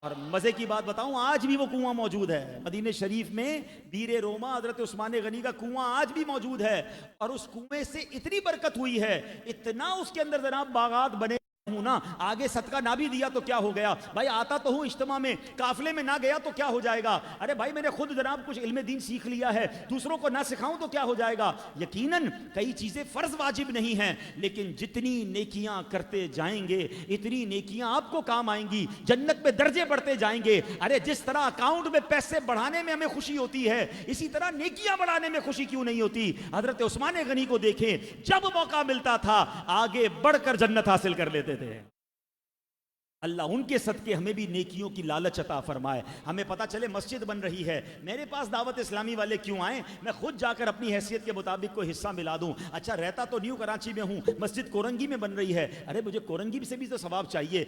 اور مزے کی بات بتاؤں آج بھی وہ کنواں موجود ہے مدینہ شریف میں، بیر روما حضرت عثمان غنی کا کنواں آج بھی موجود ہے، اور اس کنویں سے اتنی برکت ہوئی ہے، اتنا اس کے اندر جناب باغات بنے ہوں نا، آگے صدقہ نہ بھی دیا تو کیا ہو گیا بھائی، آتا تو ہوں اجتماع میں، قافلے میں نہ گیا تو کیا ہو جائے گا، ارے بھائی میں نے خود جناب کچھ علم دین سیکھ لیا ہے، دوسروں کو نہ سکھاؤں تو کیا ہو جائے گا۔ یقیناً کئی چیزیں فرض واجب نہیں ہیں، لیکن جتنی نیکیاں کرتے جائیں گے اتنی نیکیاں آپ کو کام آئیں گی، جنت میں درجے بڑھتے جائیں گے۔ ارے جس طرح اکاؤنٹ میں پیسے بڑھانے میں ہمیں خوشی ہوتی ہے، اسی طرح نیکیاں بڑھانے میں خوشی کیوں نہیں ہوتی؟ حضرت عثمان غنی کو دیکھیں، جب موقع ملتا تھا آگے بڑھ کر جنت حاصل کر لیتے تھے۔ اللہ ان کے صدقے ہمیں بھی نیکیوں کی لالچ عطا فرمائے. ہمیں پتہ چلے مسجد بن رہی ہے, میرے پاس دعوت اسلامی والے کیوں آئیں, میں خود جا کر اپنی حیثیت کے مطابق کوئی حصہ ملا دوں. اچھا رہتا تو نیو کراچی میں ہوں, مسجد کورنگی میں بن رہی ہے, ارے مجھے کورنگی سے بھی تو ثواب چاہیے.